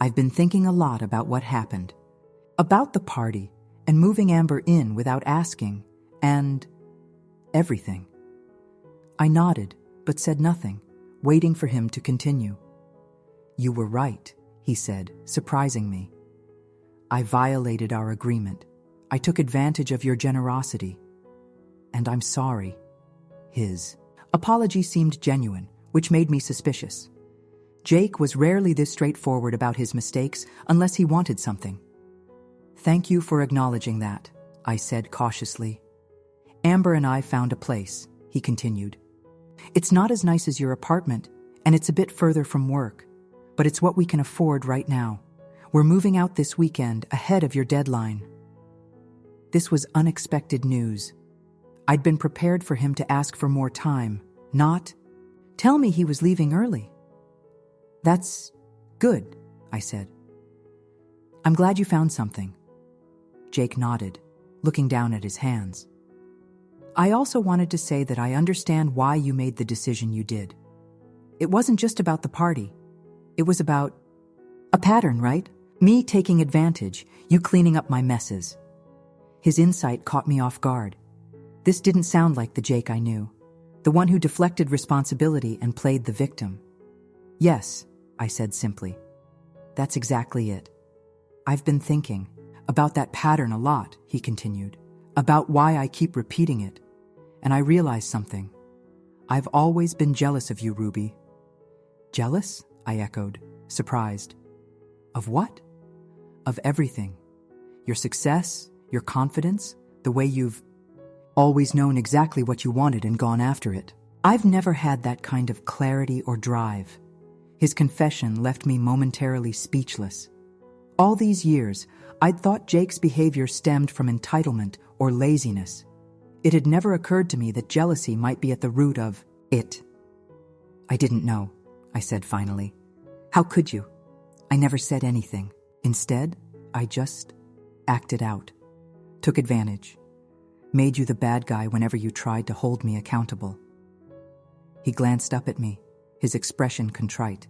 "I've been thinking a lot about what happened. About the party, and moving Amber in without asking, and everything." I nodded, but said nothing, waiting for him to continue. "You were right," he said, surprising me. "I violated our agreement. I took advantage of your generosity. And I'm sorry." His apology seemed genuine, which made me suspicious. Jake was rarely this straightforward about his mistakes unless he wanted something. "Thank you for acknowledging that," I said cautiously. "Amber and I found a place," he continued. "It's not as nice as your apartment, and it's a bit further from work, but it's what we can afford right now. We're moving out this weekend ahead of your deadline." This was unexpected news. I'd been prepared for him to ask for more time, not tell me he was leaving early. "That's good," I said. "I'm glad you found something." Jake nodded, looking down at his hands. "I also wanted to say that I understand why you made the decision you did. It wasn't just about the party. It was about a pattern, right? Me taking advantage, you cleaning up my messes." His insight caught me off guard. This didn't sound like the Jake I knew, the one who deflected responsibility and played the victim. "Yes," I said simply. "That's exactly it. I've been thinking about that pattern a lot," he continued, "about why I keep repeating it. And I realized something. I've always been jealous of you, Ruby." "Jealous?" I echoed, surprised. "Of what?" "Of everything. Your success, your confidence, the way you've always known exactly what you wanted and gone after it. I've never had that kind of clarity or drive." His confession left me momentarily speechless. All these years, I'd thought Jake's behavior stemmed from entitlement or laziness. It had never occurred to me that jealousy might be at the root of it. "I didn't know," I said finally. "How could you? I never said anything. Instead, I just acted out. Took advantage. Made you the bad guy whenever you tried to hold me accountable." He glanced up at me, his expression contrite.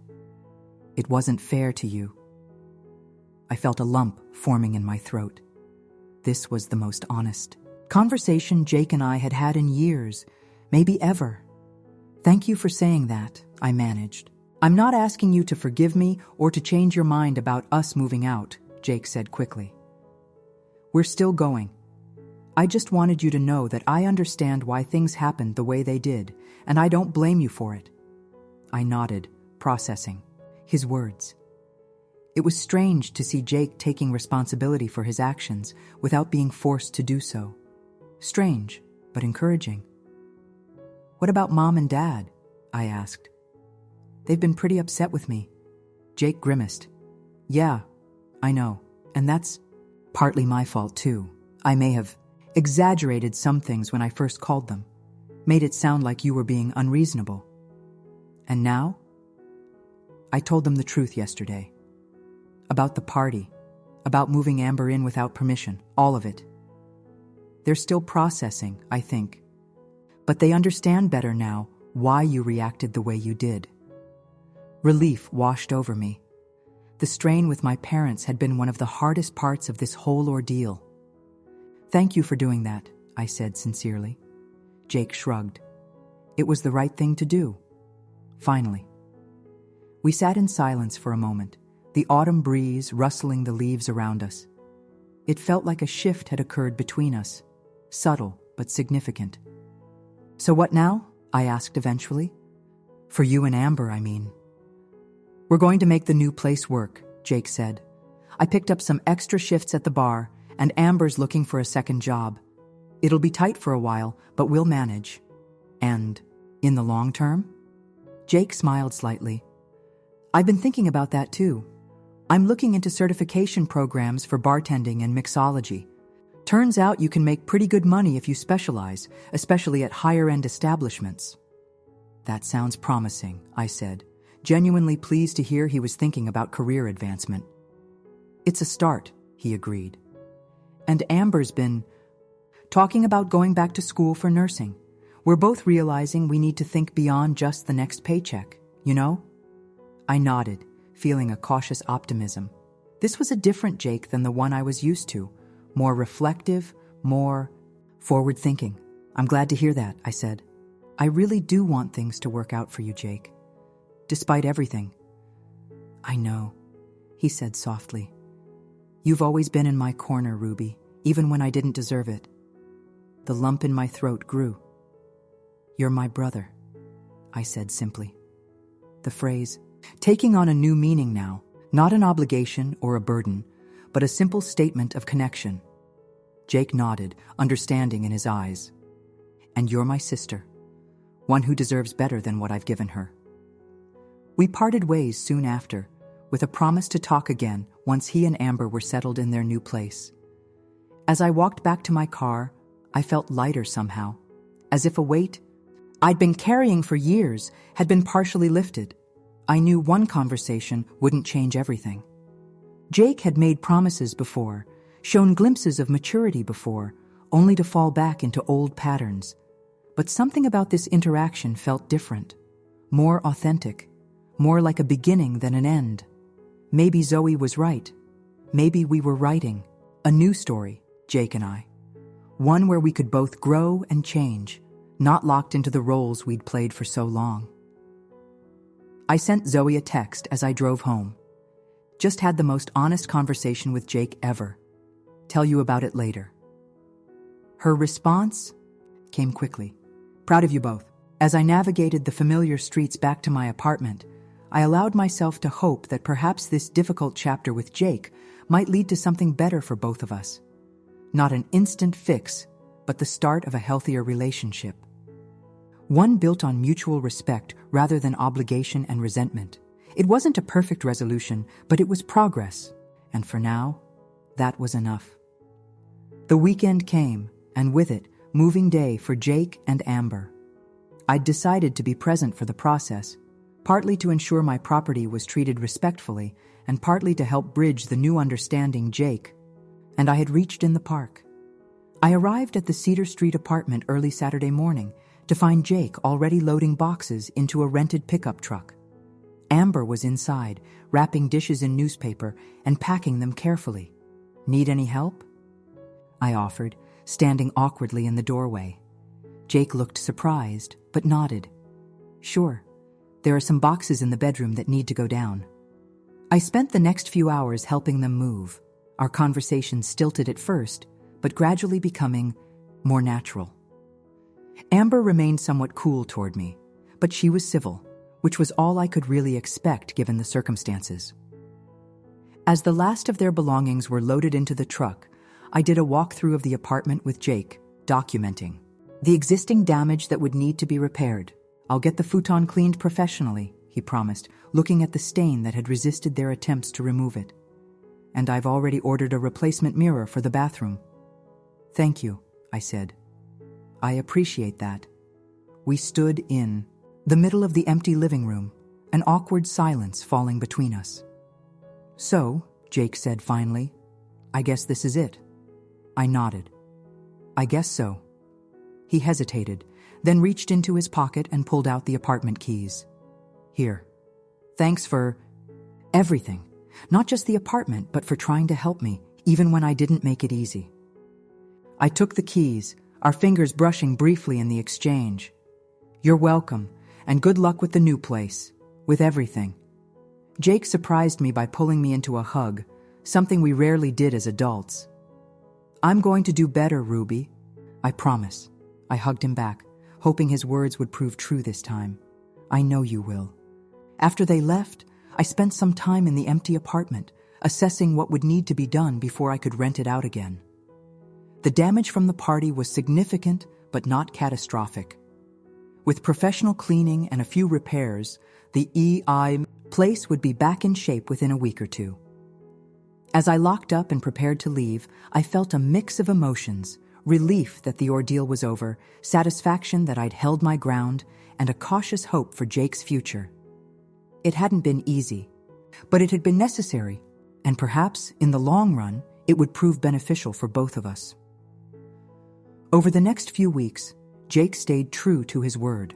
"It wasn't fair to you." I felt a lump forming in my throat. This was the most honest conversation Jake and I had had in years, maybe ever. "Thank you for saying that," I managed. "I'm not asking you to forgive me or to change your mind about us moving out," Jake said quickly. "We're still going. I just wanted you to know that I understand why things happened the way they did, and I don't blame you for it. I nodded, processing his words. It was strange to see Jake taking responsibility for his actions without being forced to do so. Strange, but encouraging. What about Mom and Dad? I asked. They've been pretty upset with me. Jake grimaced. Yeah, I know, and that's partly my fault too. I may have exaggerated some things when I first called them, made it sound like you were being unreasonable. And now? I told them the truth yesterday. About the party, about moving Amber in without permission, all of it. They're still processing, I think. But they understand better now why you reacted the way you did. Relief washed over me. The strain with my parents had been one of the hardest parts of this whole ordeal. Thank you for doing that, I said sincerely. Jake shrugged. It was the right thing to do. Finally. We sat in silence for a moment, the autumn breeze rustling the leaves around us. It felt like a shift had occurred between us, subtle but significant. So what now? I asked eventually. For you and Amber, I mean. We're going to make the new place work, Jake said. I picked up some extra shifts at the bar, and Amber's looking for a second job. It'll be tight for a while, but we'll manage. And in the long term? Jake smiled slightly. I've been thinking about that too. I'm looking into certification programs for bartending and mixology. Turns out you can make pretty good money if you specialize, especially at higher-end establishments. That sounds promising, I said, genuinely pleased to hear he was thinking about career advancement. It's a start, he agreed. And Amber's been talking about going back to school for nursing. We're both realizing we need to think beyond just the next paycheck, you know? I nodded, feeling a cautious optimism. This was a different Jake than the one I was used to, more reflective, more forward-thinking. I'm glad to hear that, I said. I really do want things to work out for you, Jake. Despite everything. I know, he said softly. You've always been in my corner, Ruby, even when I didn't deserve it. The lump in my throat grew. You're my brother, I said simply. The phrase, taking on a new meaning now, not an obligation or a burden, but a simple statement of connection. Jake nodded, understanding in his eyes. And you're my sister, one who deserves better than what I've given her. We parted ways soon after, with a promise to talk again once he and Amber were settled in their new place. As I walked back to my car, I felt lighter somehow, as if a weight I'd been carrying for years had been partially lifted. I knew one conversation wouldn't change everything. Jake had made promises before, shown glimpses of maturity before, only to fall back into old patterns. But something about this interaction felt different, more authentic, more like a beginning than an end. Maybe Zoe was right. Maybe we were writing a new story, Jake and I. One where we could both grow and change, not locked into the roles we'd played for so long. I sent Zoe a text as I drove home. Just had the most honest conversation with Jake ever. Tell you about it later. Her response came quickly. Proud of you both. As I navigated the familiar streets back to my apartment, I allowed myself to hope that perhaps this difficult chapter with Jake might lead to something better for both of us. Not an instant fix, but the start of a healthier relationship. One built on mutual respect rather than obligation and resentment. It wasn't a perfect resolution, but it was progress, and for now, that was enough. The weekend came, and with it, moving day for Jake and Amber. I'd decided to be present for the process, partly to ensure my property was treated respectfully, and partly to help bridge the new understanding Jake and I had reached in the park. I arrived at the Cedar Street apartment early Saturday morning to find Jake already loading boxes into a rented pickup truck. Amber was inside, wrapping dishes in newspaper and packing them carefully. Need any help? I offered, standing awkwardly in the doorway. Jake looked surprised, but nodded. Sure. There are some boxes in the bedroom that need to go down. I spent the next few hours helping them move. Our conversation stilted at first, but gradually becoming more natural. Amber remained somewhat cool toward me, but she was civil, which was all I could really expect given the circumstances. As the last of their belongings were loaded into the truck, I did a walkthrough of the apartment with Jake, documenting the existing damage that would need to be repaired. "I'll get the futon cleaned professionally," he promised, looking at the stain that had resisted their attempts to remove it. "And I've already ordered a replacement mirror for the bathroom." "Thank you," I said. "I appreciate that." We stood in the middle of the empty living room, an awkward silence falling between us. "So," Jake said finally, "I guess this is it." I nodded. "I guess so." He hesitated, then reached into his pocket and pulled out the apartment keys. "Here. Thanks for everything. Not just the apartment, but for trying to help me, even when I didn't make it easy." I took the keys, our fingers brushing briefly in the exchange. "You're welcome, and good luck with the new place, with everything." Jake surprised me by pulling me into a hug, something we rarely did as adults. "I'm going to do better, Ruby. I promise." I hugged him back, hoping his words would prove true this time. "I know you will." After they left, I spent some time in the empty apartment, assessing what would need to be done before I could rent it out again. The damage from the party was significant, but not catastrophic. With professional cleaning and a few repairs, the EI place would be back in shape within a week or two. As I locked up and prepared to leave, I felt a mix of emotions: relief that the ordeal was over, satisfaction that I'd held my ground, and a cautious hope for Jake's future. It hadn't been easy, but it had been necessary, and perhaps, in the long run, it would prove beneficial for both of us. Over the next few weeks, Jake stayed true to his word.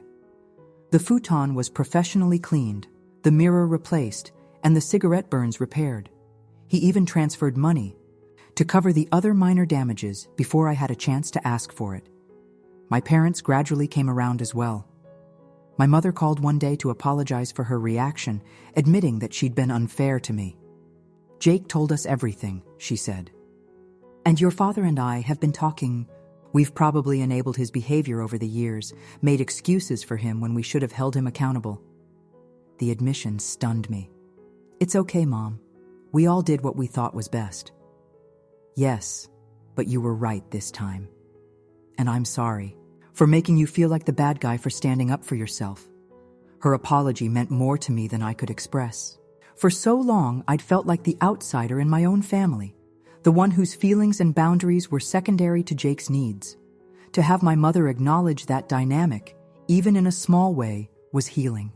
The futon was professionally cleaned, the mirror replaced, and the cigarette burns repaired. He even transferred money to cover the other minor damages before I had a chance to ask for it. My parents gradually came around as well. My mother called one day to apologize for her reaction, admitting that she'd been unfair to me. "Jake told us everything," she said. "And your father and I have been talking. We've probably enabled his behavior over the years, made excuses for him when we should have held him accountable." The admission stunned me. "It's okay, Mom. We all did what we thought was best." "Yes, but you were right this time. And I'm sorry for making you feel like the bad guy for standing up for yourself." Her apology meant more to me than I could express. For so long, I'd felt like the outsider in my own family, the one whose feelings and boundaries were secondary to Jake's needs. To have my mother acknowledge that dynamic, even in a small way, was healing.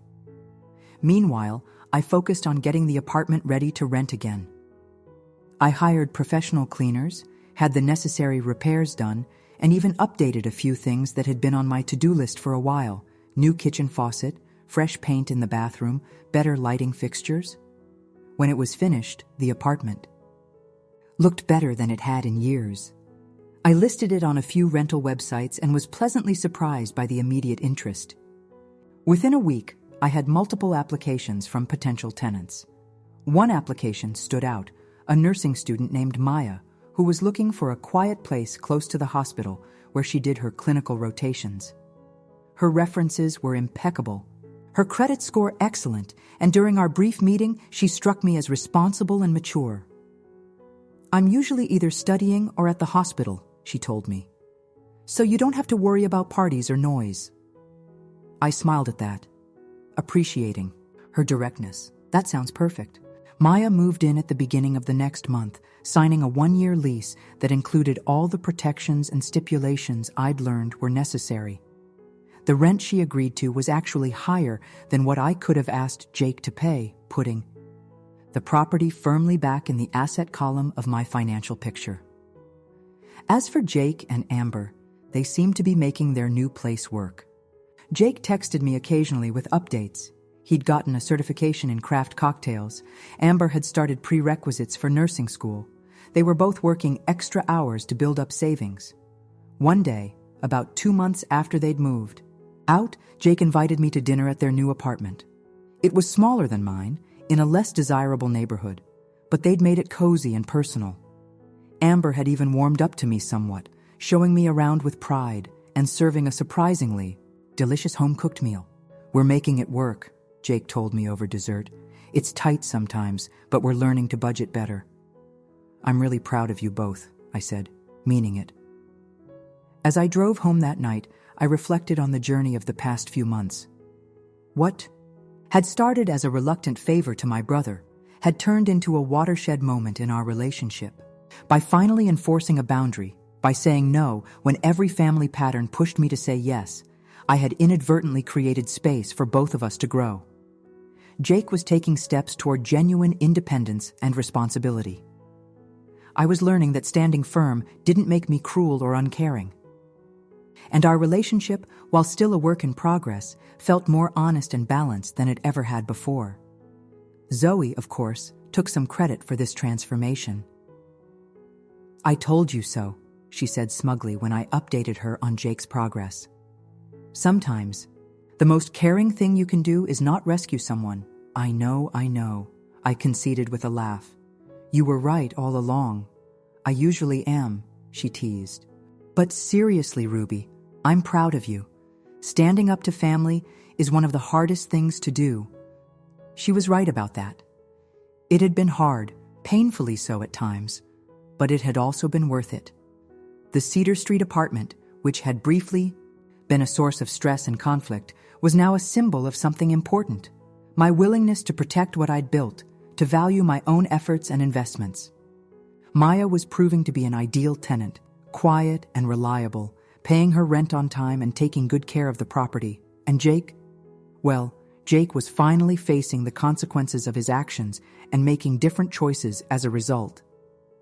Meanwhile, I focused on getting the apartment ready to rent again. I hired professional cleaners, had the necessary repairs done, and even updated a few things that had been on my to-do list for a while: new kitchen faucet, fresh paint in the bathroom, better lighting fixtures. When it was finished, the apartment looked better than it had in years. I listed it on a few rental websites and was pleasantly surprised by the immediate interest. Within a week, I had multiple applications from potential tenants. One application stood out: a nursing student named Maya, who was looking for a quiet place close to the hospital where she did her clinical rotations. Her references were impeccable, her credit score excellent, and during our brief meeting, she struck me as responsible and mature. "I'm usually either studying or at the hospital," she told me, "so you don't have to worry about parties or noise." I smiled at that, appreciating her directness. That sounds perfect. Maya moved in at the beginning of the next month, signing a 1-year lease that included all the protections and stipulations I'd learned were necessary. The rent she agreed to was actually higher than what I could have asked Jake to pay, putting the property firmly back in the asset column of my financial picture. As for Jake and Amber, they seemed to be making their new place work. Jake texted me occasionally with updates. He'd gotten a certification in craft cocktails. Amber had started prerequisites for nursing school. They were both working extra hours to build up savings. One day, about 2 months after they'd moved out, Jake invited me to dinner at their new apartment. It was smaller than mine, in a less desirable neighborhood, but they'd made it cozy and personal. Amber had even warmed up to me somewhat, showing me around with pride and serving a surprisingly delicious home-cooked meal. "We're making it work," Jake told me over dessert. "It's tight sometimes, but we're learning to budget better." "I'm really proud of you both," I said, meaning it. As I drove home that night, I reflected on the journey of the past few months. What had started as a reluctant favor to my brother had turned into a watershed moment in our relationship. By finally enforcing a boundary, by saying no when every family pattern pushed me to say yes, I had inadvertently created space for both of us to grow. Jake was taking steps toward genuine independence and responsibility. I was learning that standing firm didn't make me cruel or uncaring. And our relationship, while still a work in progress, felt more honest and balanced than it ever had before. Zoe, of course, took some credit for this transformation. "I told you so," she said smugly when I updated her on Jake's progress. "Sometimes, the most caring thing you can do is not rescue someone." I know, I conceded with a laugh. "You were right all along. I usually am," she teased. "But seriously, Ruby, I'm proud of you. Standing up to family is one of the hardest things to do." She was right about that. It had been hard, painfully so at times, but it had also been worth it. The Cedar Street apartment, which had briefly been a source of stress and conflict, was now a symbol of something important. My willingness to protect what I'd built, to value my own efforts and investments. Maya was proving to be an ideal tenant, quiet and reliable, paying her rent on time and taking good care of the property. And Jake? Well, Jake was finally facing the consequences of his actions and making different choices as a result.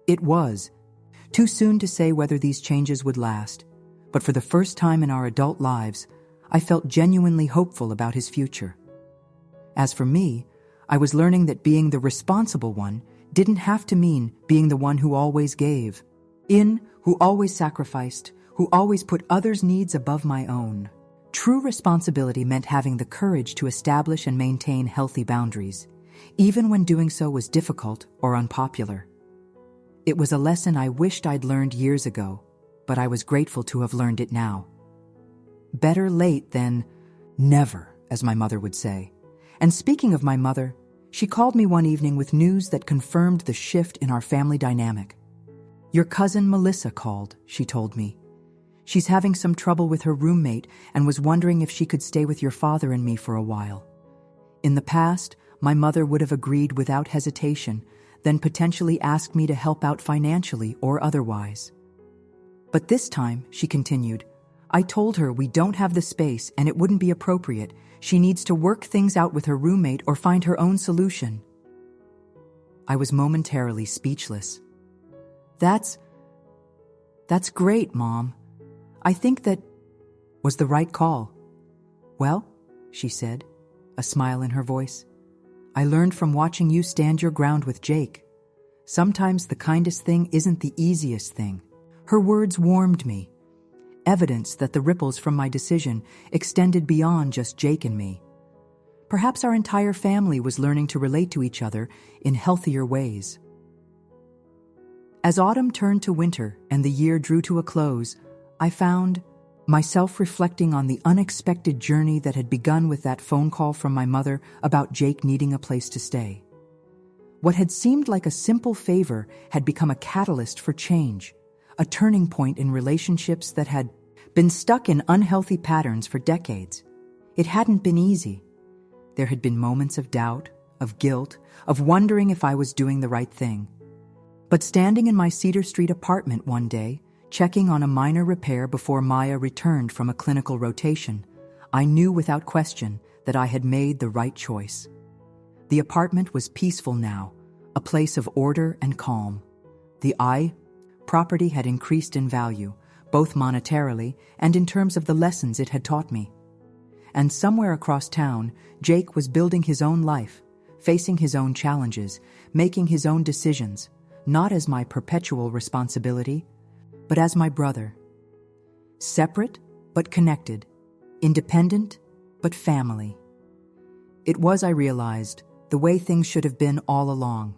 It was too soon to say whether these changes would last, but for the first time in our adult lives, I felt genuinely hopeful about his future. As for me, I was learning that being the responsible one didn't have to mean being the one who always gave, who always sacrificed, who always put others' needs above my own. True responsibility meant having the courage to establish and maintain healthy boundaries, even when doing so was difficult or unpopular. It was a lesson I wished I'd learned years ago, but I was grateful to have learned it now. Better late than never, as my mother would say. And speaking of my mother, she called me one evening with news that confirmed the shift in our family dynamic. "Your cousin Melissa called," she told me. "She's having some trouble with her roommate and was wondering if she could stay with your father and me for a while." In the past, my mother would have agreed without hesitation, then potentially asked me to help out financially or otherwise. "But this time," she continued, "I told her we don't have the space and it wouldn't be appropriate. She needs to work things out with her roommate or find her own solution." I was momentarily speechless. That's great, Mom. I think that was the right call." "Well," she said, a smile in her voice, "I learned from watching you stand your ground with Jake. Sometimes the kindest thing isn't the easiest thing." Her words warmed me, evidence that the ripples from my decision extended beyond just Jake and me. Perhaps our entire family was learning to relate to each other in healthier ways. As autumn turned to winter and the year drew to a close, I found myself reflecting on the unexpected journey that had begun with that phone call from my mother about Jake needing a place to stay. What had seemed like a simple favor had become a catalyst for change, a turning point in relationships that had been stuck in unhealthy patterns for decades. It hadn't been easy. There had been moments of doubt, of guilt, of wondering if I was doing the right thing. But standing in my Cedar Street apartment one day, checking on a minor repair before Maya returned from a clinical rotation, I knew without question that I had made the right choice. The apartment was peaceful now, a place of order and calm. The property had increased in value, both monetarily and in terms of the lessons it had taught me. And somewhere across town, Jake was building his own life, facing his own challenges, making his own decisions, not as my perpetual responsibility, but as my brother. Separate, but connected. Independent, but family. It was, I realized, the way things should have been all along.